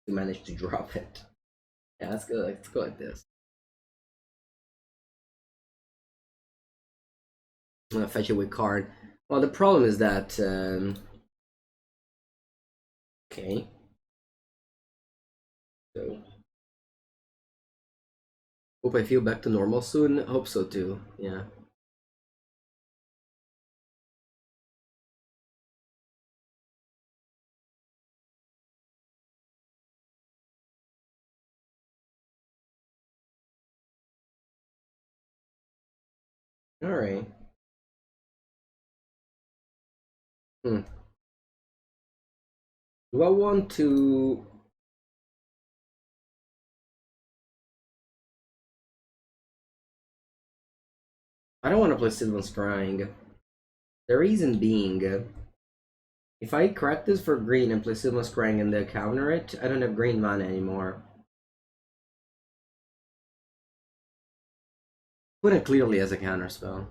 You managed to drop it. Yeah, let's go like this. I'm gonna fetch it with Karn. Well, the problem is that Okay. So hope I feel back to normal soon. Hope so too. Yeah. All right. Hmm. Do I want to? I don't want to play Sylvan Scrying. The reason being, if I crack this for green and play Sylvan Scrying and then counter it, I don't have green mana anymore. Put it clearly as a counter spell.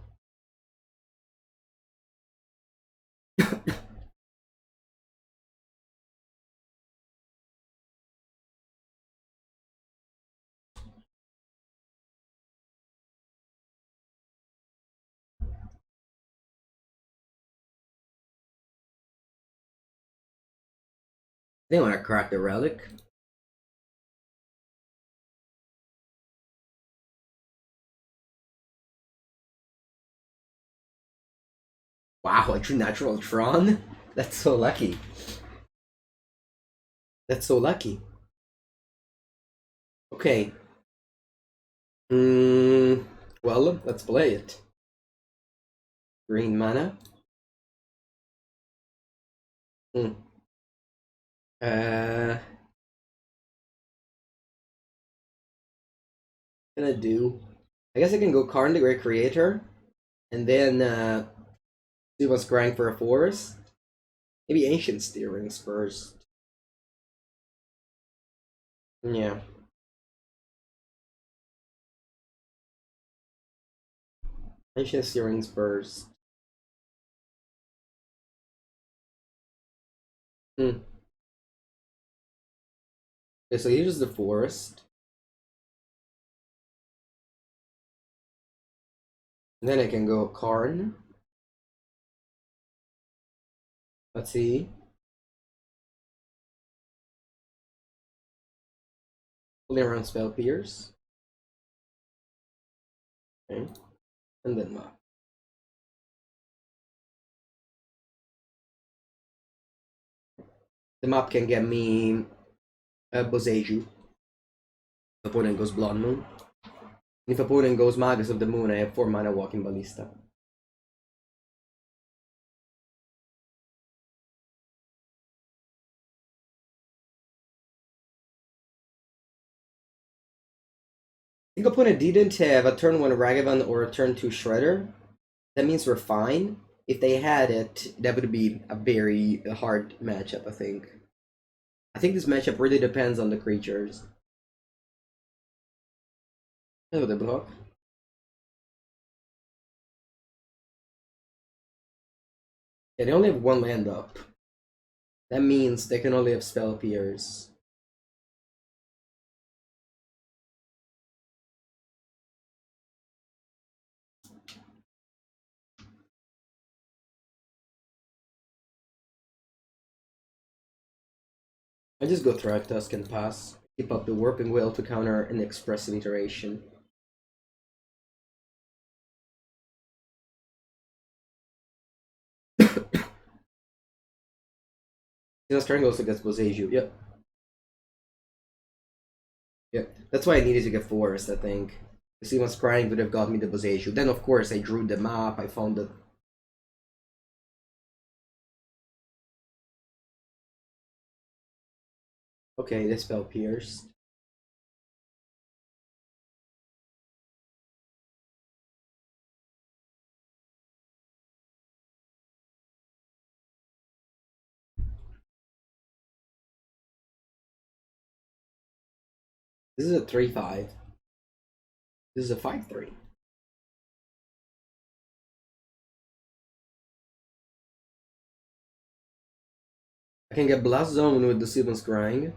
They want to crack the relic. Wow, a true natural Tron? That's so lucky. That's so lucky. Okay. Well, let's play it. Green mana. Hmm. Gonna do. I guess I can go Karn the Great Creator, and then see what's crying for a forest. Maybe Ancient Steerings first. Yeah. Ancient Steerings first. Hmm. Okay, so here's the forest. And then I can go Karn. Let's see. Only around Spell Pierce. Okay. And then map. The map can get me Boseiju. If opponent goes Blood Moon. If opponent goes Magus of the Moon, I have 4 mana Walking Ballista. If opponent didn't have a turn 1 Ragavan or a turn 2 Shredder, that means we're fine. If they had it, that would be a very hard matchup, I think. I think this matchup really depends on the creatures. Hello, the block. Yeah, they only have 1 land up. That means they can only have Spell Pierce. I just go Thragtusk and pass. Keep up the Warping Wail to counter an expressive iteration. Ensnaring also gets Boseiju. Yep. Yep. That's why I needed to get Forest, I think. Sylvan Scrying would have got me the Boseiju. Then, of course, I drew the map. I found the. Okay, this spell pierced. This is a 3/5. This is a 5/3. I can get Blast Zone with the Sylvan Scrying.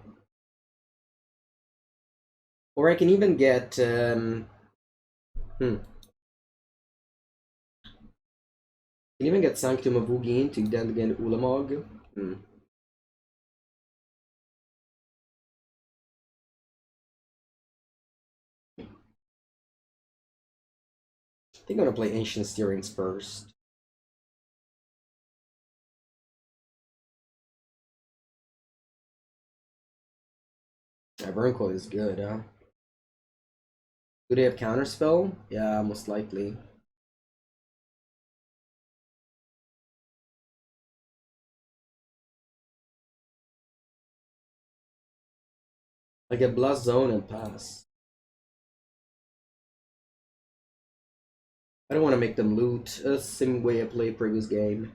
Or I can even get. Can even get Sanctum of Ugin to then get Ulamog. I think I'm gonna play Ancient Steerings first. Yeah, Wurmcoil is good, huh? Do they have counterspell? Yeah, most likely. I get Blast Zone and pass. I don't want to make them loot. Same way I played previous game.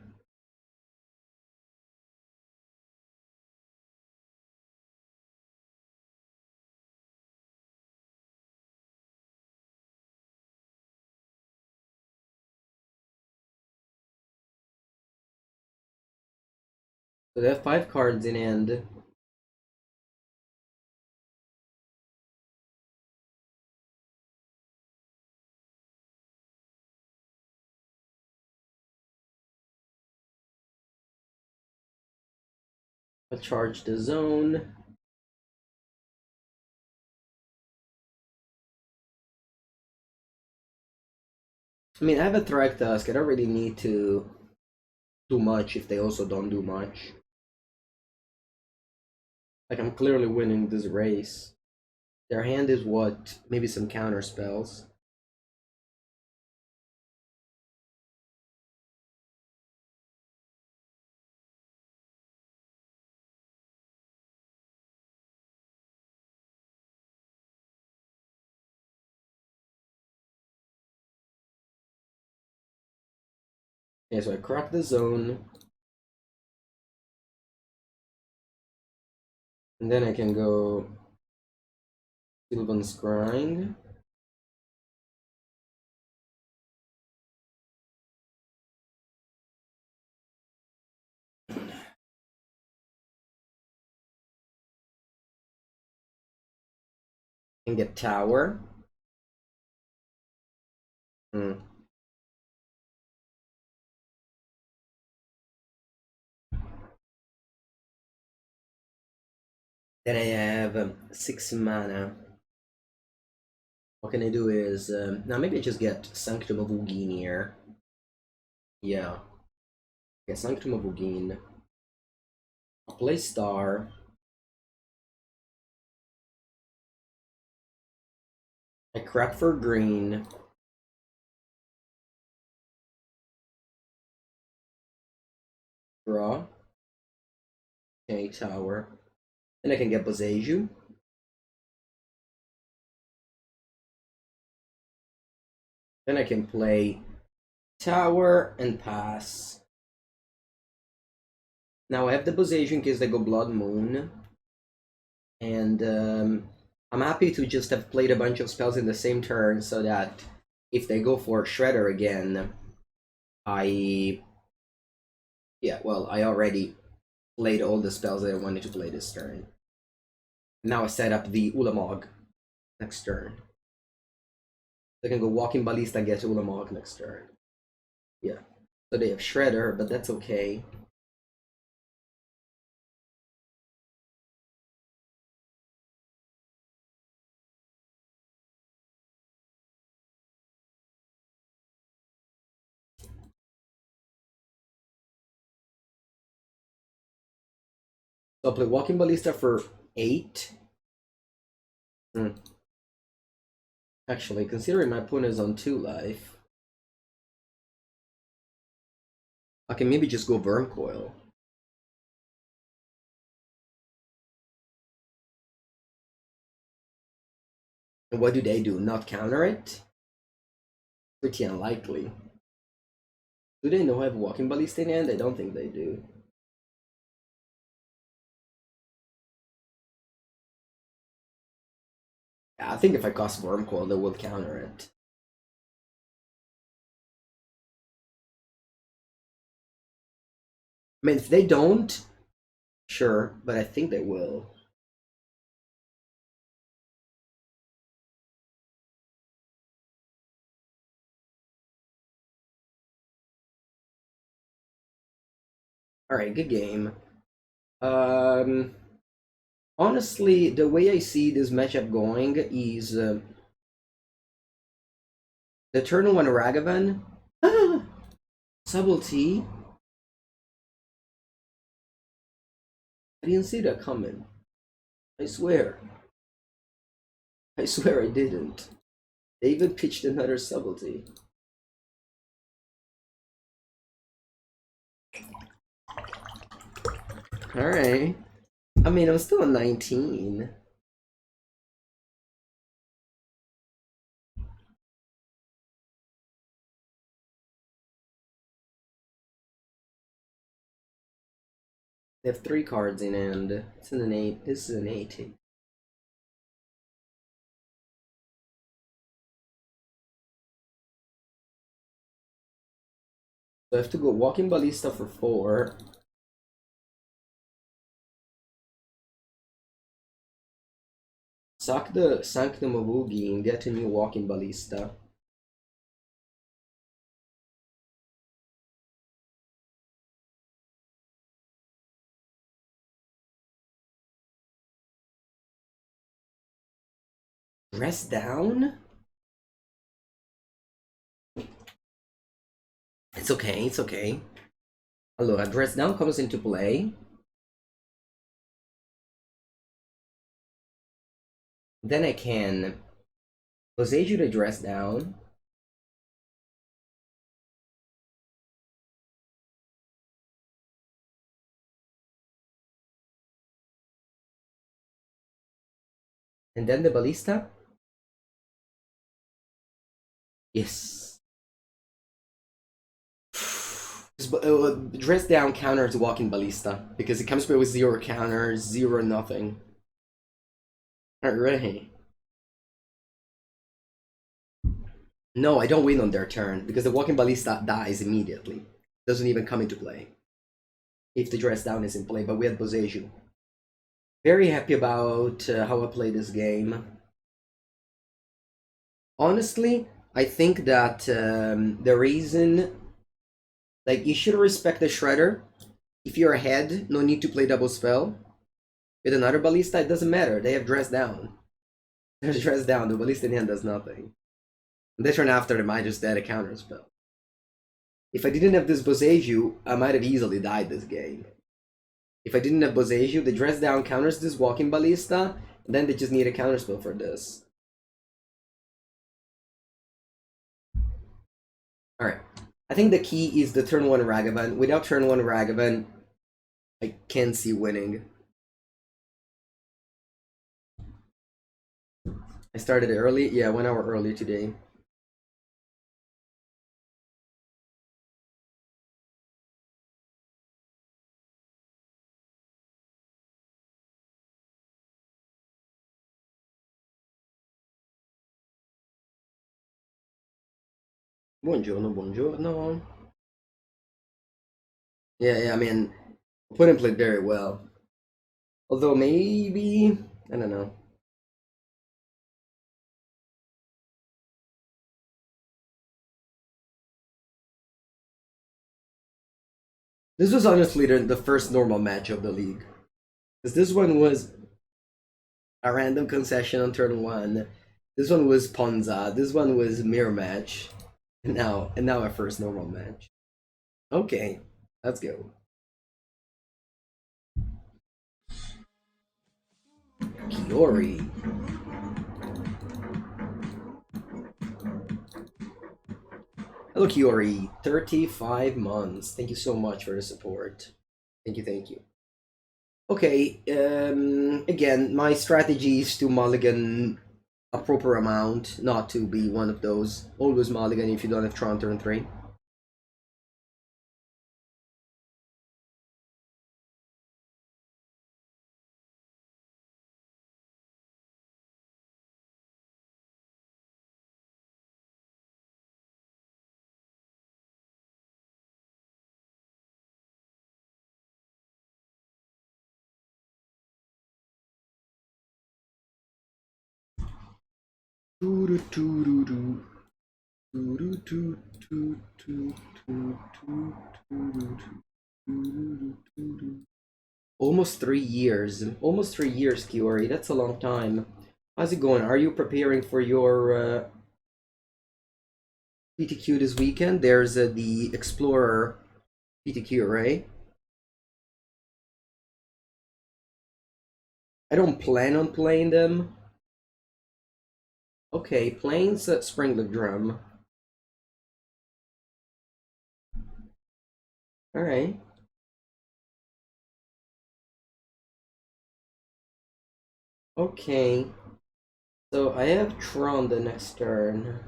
So they have 5 cards in hand. I'll charge the zone. I mean, I have a Thragtusk. I don't really need to do much if they also don't do much. Like, I'm clearly winning this race. Their hand is what? Maybe some counter spells. Okay, so I crack the zone. And then I can go Sylvan Scrying. And get Tower. Hmm. Then I have 6 mana. What can I do is, now maybe I just get Sanctum of Ugin here. Yeah. Okay, Sanctum of Ugin. I'll play Star. I crack for green. Draw. Okay, Tower. Then I can get Boseiju. Then I can play Tower and pass. Now I have the Boseiju in case they go Blood Moon. And I'm happy to just have played a bunch of spells in the same turn so that if they go for Shredder again, yeah, well, I already played all the spells that I wanted to play this turn. Now I set up the Ulamog next turn. I can go Walking Ballista and get Ulamog next turn. Yeah. So they have Shredder, but that's okay. So I'll play Walking Ballista for 8. Actually, considering my opponent is on 2 life, I can maybe just go Wurmcoil. And what do they do? Not counter it? Pretty unlikely. Do they know I have Walking Ballista in hand? I don't think they do. Yeah, I think if I cast Wurmcoil, they will counter it. I mean, if they don't, sure, but I think they will. Alright, good game. Honestly, the way I see this matchup going is The turn one Ragavan. Ah, subtlety. I didn't see that coming. I swear. I swear I didn't. They even pitched another subtlety. Alright. I mean, I'm still a 19. They have 3 cards in hand. It's in an 8. This is an 8. So I have to go Walking Ballista for 4. Suck the Sanctum of Ugin and get a new Walking Ballista. Dress down? It's okay, it's okay. Allora, dress down comes into play. Then I can Boseiju to dress down. And then the Ballista. Yes. Dress down counters Walking Ballista because it comes with 0 counters, 0 nothing. Alright. No, I don't win on their turn because the Walking Ballista dies immediately. Doesn't even come into play if the dress down is in play, but we had Boseiju. Very happy about how I play this game. Honestly, I think that the reason, like, you should respect the Shredder. If you're ahead, no need to play double spell. With another Ballista, it doesn't matter. They have dress down. There's dress down. The Ballista in hand does nothing. And they turn after them, I just dead a counter spell. If I didn't have this Boseiju, I might have easily died this game. If I didn't have Boseiju, the dress down counters this Walking Ballista, and then they just need a counterspell for this. Alright. I think the key is the turn 1 Ragavan. Without turn 1 Ragavan, I can't see winning. I started early? Yeah, 1 hour early today. Buongiorno, buongiorno. Yeah, I mean, opponent played very well. Although maybe, I don't know. This was honestly the first normal match of the league. Because this one was a random concession on turn 1. This one was Ponza. This one was mirror match. And now our first normal match. Okay, let's go. Kiori. Hello, Kiori. 35 months. Thank you so much for the support. Thank you, thank you. Okay, again, my strategy is to mulligan a proper amount, not to be one of those. Always mulligan if you don't have Tron turn 3. Almost 3 years. Almost 3 years, Kiori. That's a long time. How's it going? Are you preparing for your PTQ this weekend. There's the Explorer PTQ, right? I don't plan on playing them. Okay, playing Springlet Drum. Alright. Okay. So I have Tron the next turn.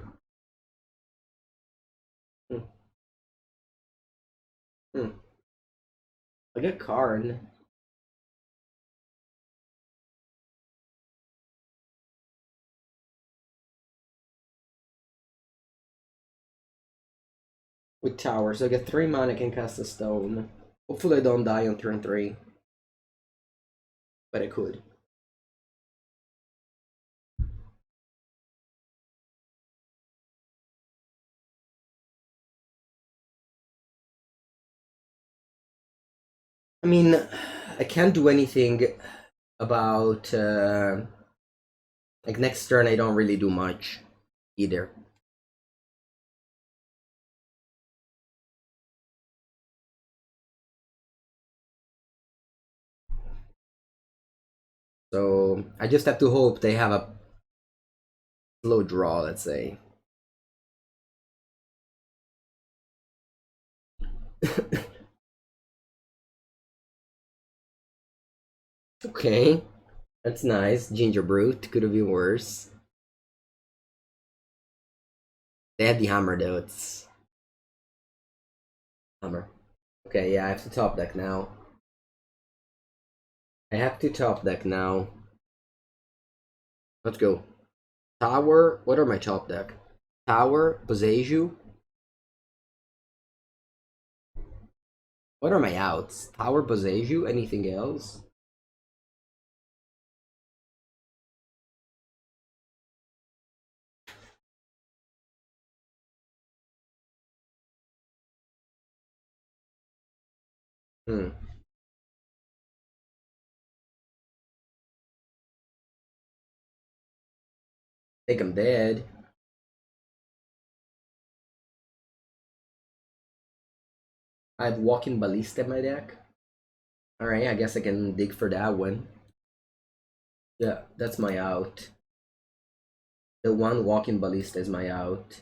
Hmm. Hmm. I get Karn. With Tower, so I get 3 mana, can cast a stone. Hopefully I don't die on turn 3. But I could. I mean, I can't do anything about like next turn. I don't really do much either. So I just have to hope they have a slow draw, let's say. Okay, that's nice. Ginger Brute could have been worse. They had the hammer though. It's hammer. Okay, yeah, I have to top deck now. I have to top deck now. Let's go. Tower. What are my top deck? Tower, Boseiju. What are my outs? Tower, Boseiju. Anything else? Hmm. Think I'm dead. I have Walking Ballista in my deck. Alright, I guess I can dig for that one. Yeah, that's my out. The one Walking Ballista is my out.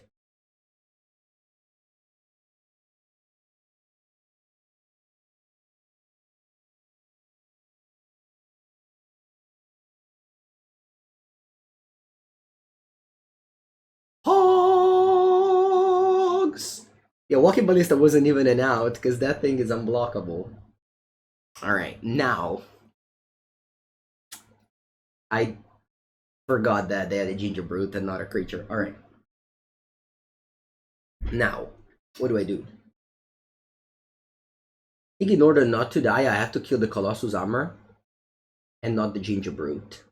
Hogs! Yeah, Walking Ballista wasn't even an out because that thing is unblockable. Alright, now. I forgot that they had a Ginger Brute and not a creature. Alright. Now, what do I do? I think in order not to die, I have to kill the Colossus Armor and not the Ginger Brute.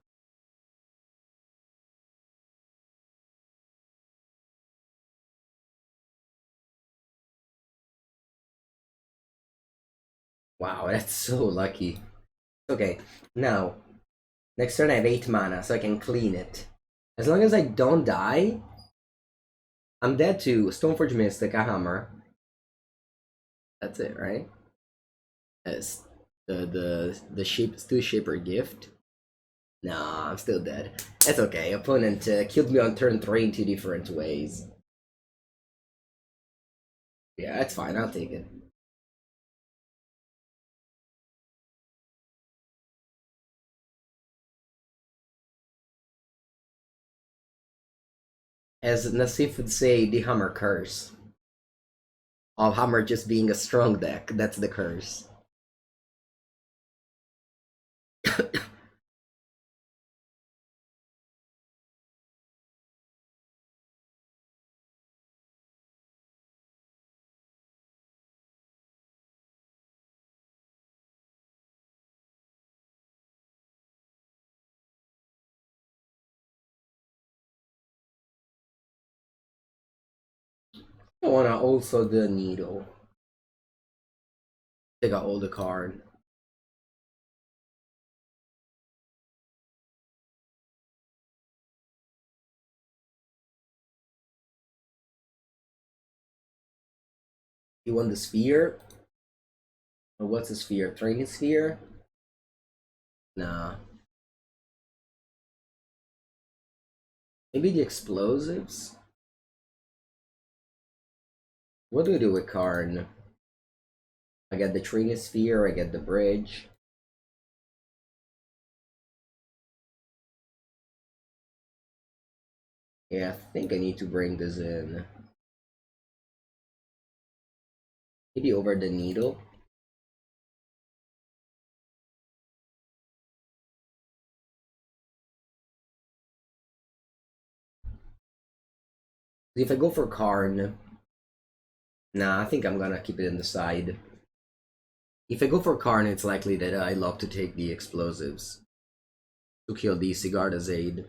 Wow, that's so lucky. Okay, now, next turn I have 8 mana, so I can clean it. As long as I don't die, I'm dead to Stoneforge Mystic, a hammer. That's it, right? As the shape still shaper gift. Nah, I'm still dead. That's okay. Opponent killed me on turn 3 in 2 different ways. Yeah, that's fine. I'll take it. As Nassif would say, the hammer curse. Of hammer just being a strong deck. That's the curse. I wanna also the needle. Take out all the card. You want the sphere? Or what's a sphere? Training sphere? Nah. Maybe the explosives? What do we do with Karn? I get the training sphere, I get the bridge. Yeah, I think I need to bring this in. Maybe over the needle. If I go for Karn, nah, I think I'm gonna keep it in the side. If I go for Karn, it's likely that I love to take the explosives to kill the Sigarda's aid.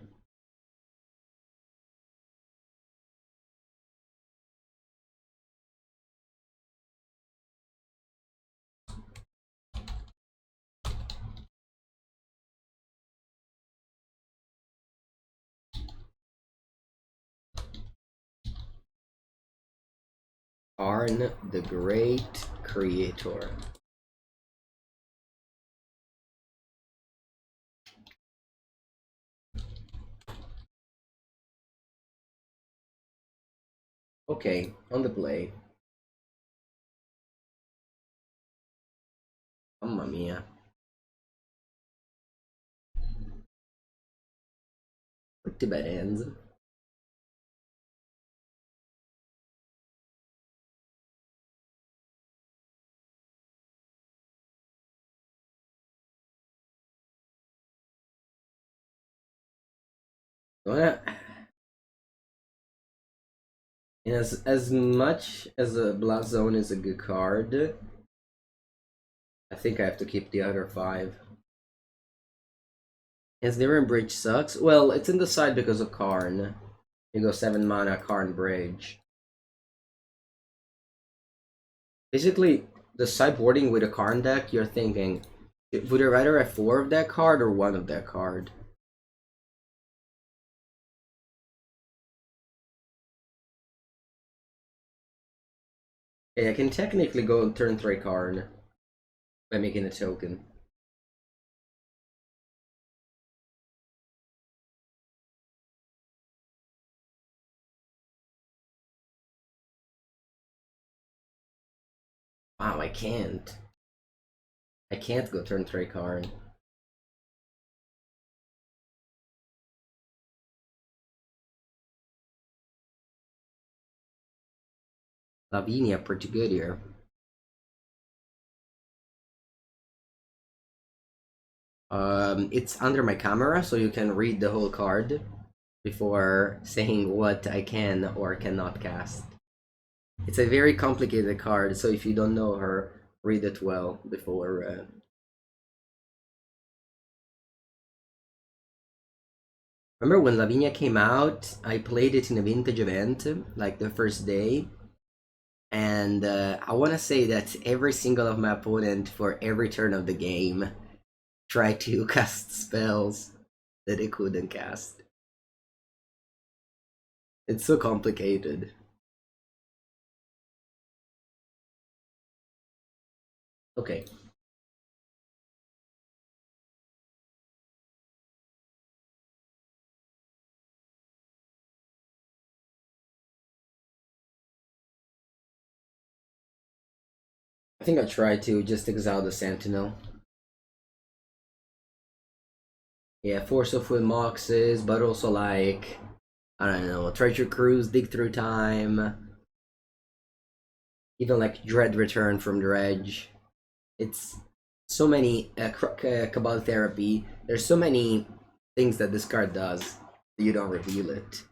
Karn, the Great Creator. Okay, on the play. Mamma mia. Pretty bad hands. Well, as much as a Blast Zone is a good card, I think I have to keep the other 5. Ensnaring Bridge sucks. Well, it's in the side because of Karn. You go 7 mana Karn Bridge. Basically, the sideboarding with a Karn deck, you're thinking, would I rather have 4 of that card or 1 of that card? Yeah, I can technically go turn 3 Karn by making a token. Wow, I can't. I can't go turn 3 Karn. Lavinia, pretty good here. It's under my camera, so you can read the whole card before saying what I can or cannot cast. It's a very complicated card, so if you don't know her, read it well before. Remember when Lavinia came out? I played it in a vintage event, like the first day, and I want to say that every single of my opponent for every turn of the game tried to cast spells that they couldn't cast. It's so complicated. Okay. I think I'll try to just exile the Sentinel. Yeah, Force of Will Moxes, but also like, I don't know, Treasure Cruise, Dig Through Time, even like Dread Return from Dredge. It's so many, Cabal Therapy, there's so many things that this card does that you don't reveal it.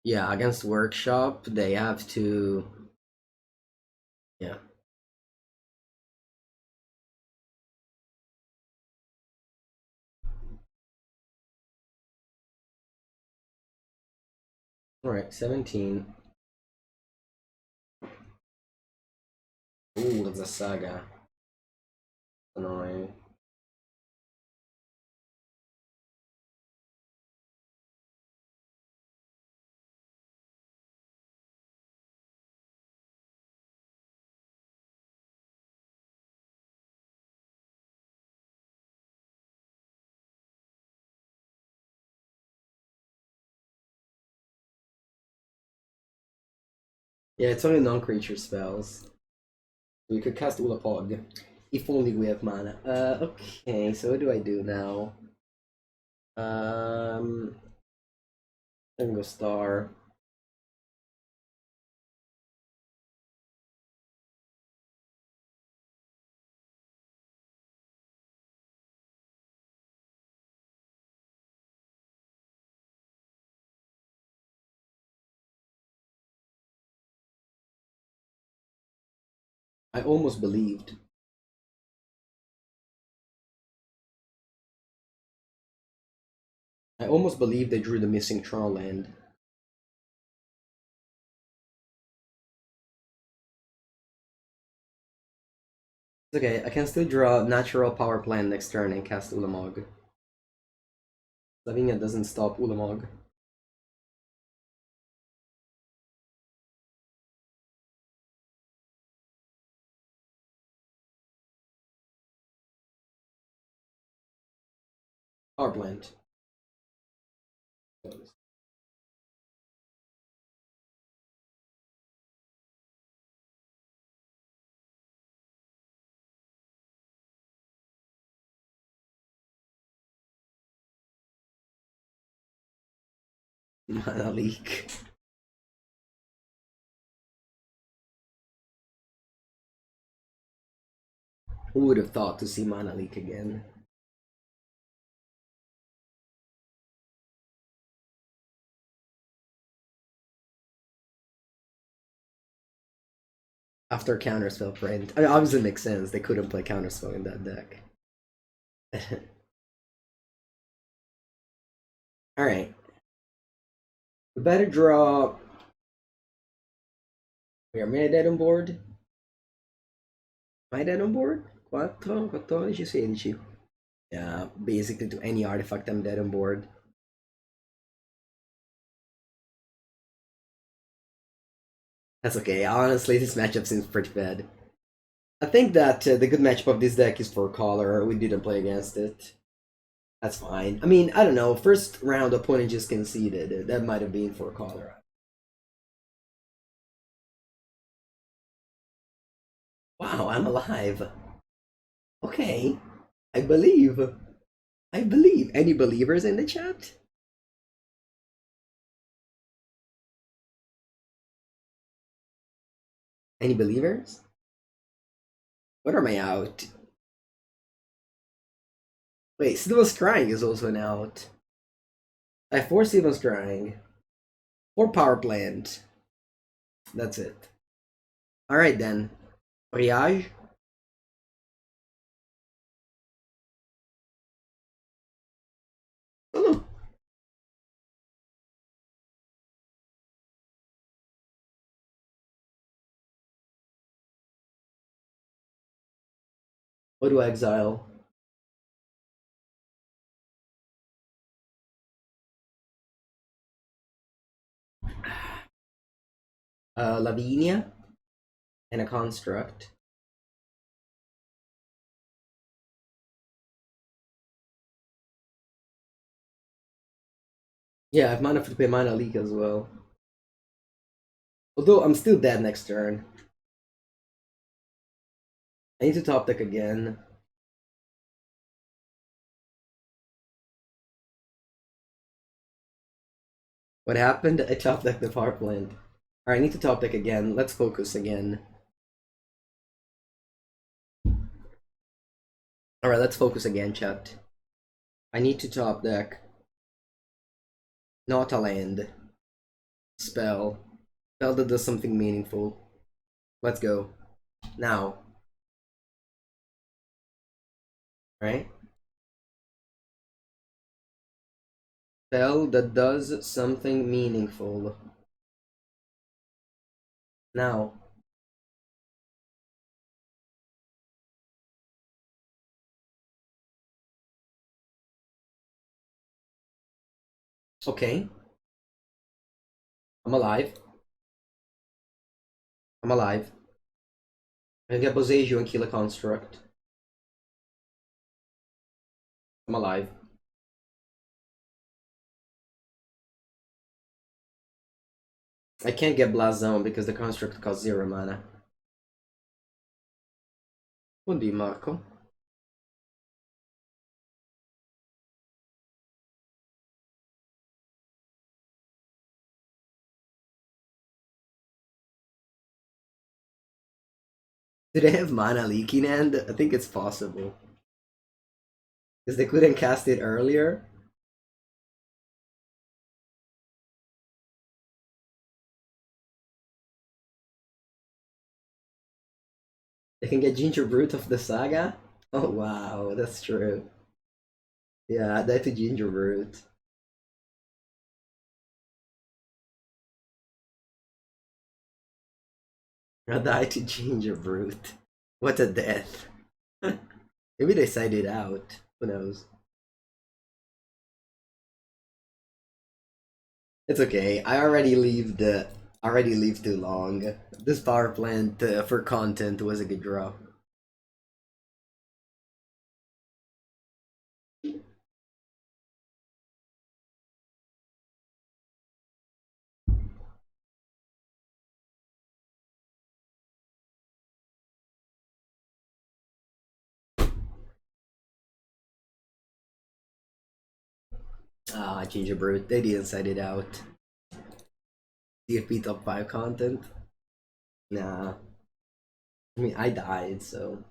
Yeah, against Workshop, they have to, yeah. Alright, 17. Ooh, it's a Saga. Annoying. Yeah, it's only non-creature spells. We could cast Ulamog. If only we have mana. Okay, so what do I do now? I'm gonna go Star. I almost believed. I almost believed they drew the missing Tron land. It's okay, I can still draw natural power plant next turn and cast Ulamog. Lavinia doesn't stop Ulamog. Power plant. Mana leak. Who would have thought to see mana leak again? After counterspell print. I mean, obviously it makes sense. They couldn't play counterspell in that deck. Alright. We better draw. Wait, am I dead on board? Am I dead on board? 4, 14, 16. Yeah, basically to any artifact I'm dead on board. That's okay. Honestly, this matchup seems pretty bad. I think that the good matchup of this deck is for Collar. We didn't play against it. That's fine. I mean, I don't know. First round opponent just conceded. That might have been for Collar. Wow, I'm alive. Okay. I believe. I believe. Any believers in the chat? Any believers? What am I out? Wait, Sylvan Scrying is also an out. I have 4 Sylvan Scrying. 4 power plant. That's it. Alright then. Riage? Oh no. What do I exile? Lavinia and a construct. Yeah, I have mana to pay mana leak as well. Although I'm still dead next turn. I need to top deck again. What happened? I top decked the power plant. Alright, I need to top deck again. Let's focus again. Alright, let's focus again, chat. I need to top deck. Not a land. Spell. Spell that does something meaningful. Let's go. Now. Right? Spell that does something meaningful. Now. Okay. I'm alive. I'm alive. I can get Boseiju and kill a construct. I'm alive. I can't get Blast Zone because the construct costs 0 mana. Buondì Marco. Do they have mana leak in hand? I think it's possible. Because they couldn't cast it earlier. They can get Ginger Brute of the Saga? Oh wow, that's true. Yeah, die to Ginger Brute. I die to Ginger Brute. What a death. Maybe they side it out. Who knows? It's okay. I already leave too long. This power plant for content was a good draw. Ah, Ginger Brute. They didn't side it out. DFP top 5 content? Nah. I mean, I died, so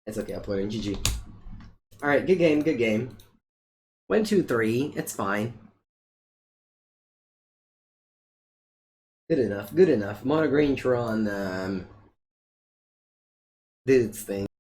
it's okay. I'll put in GG. All right, good game, good game. 1, 2, 3. It's fine. Good enough, good enough. Mono Green Tron did its thing.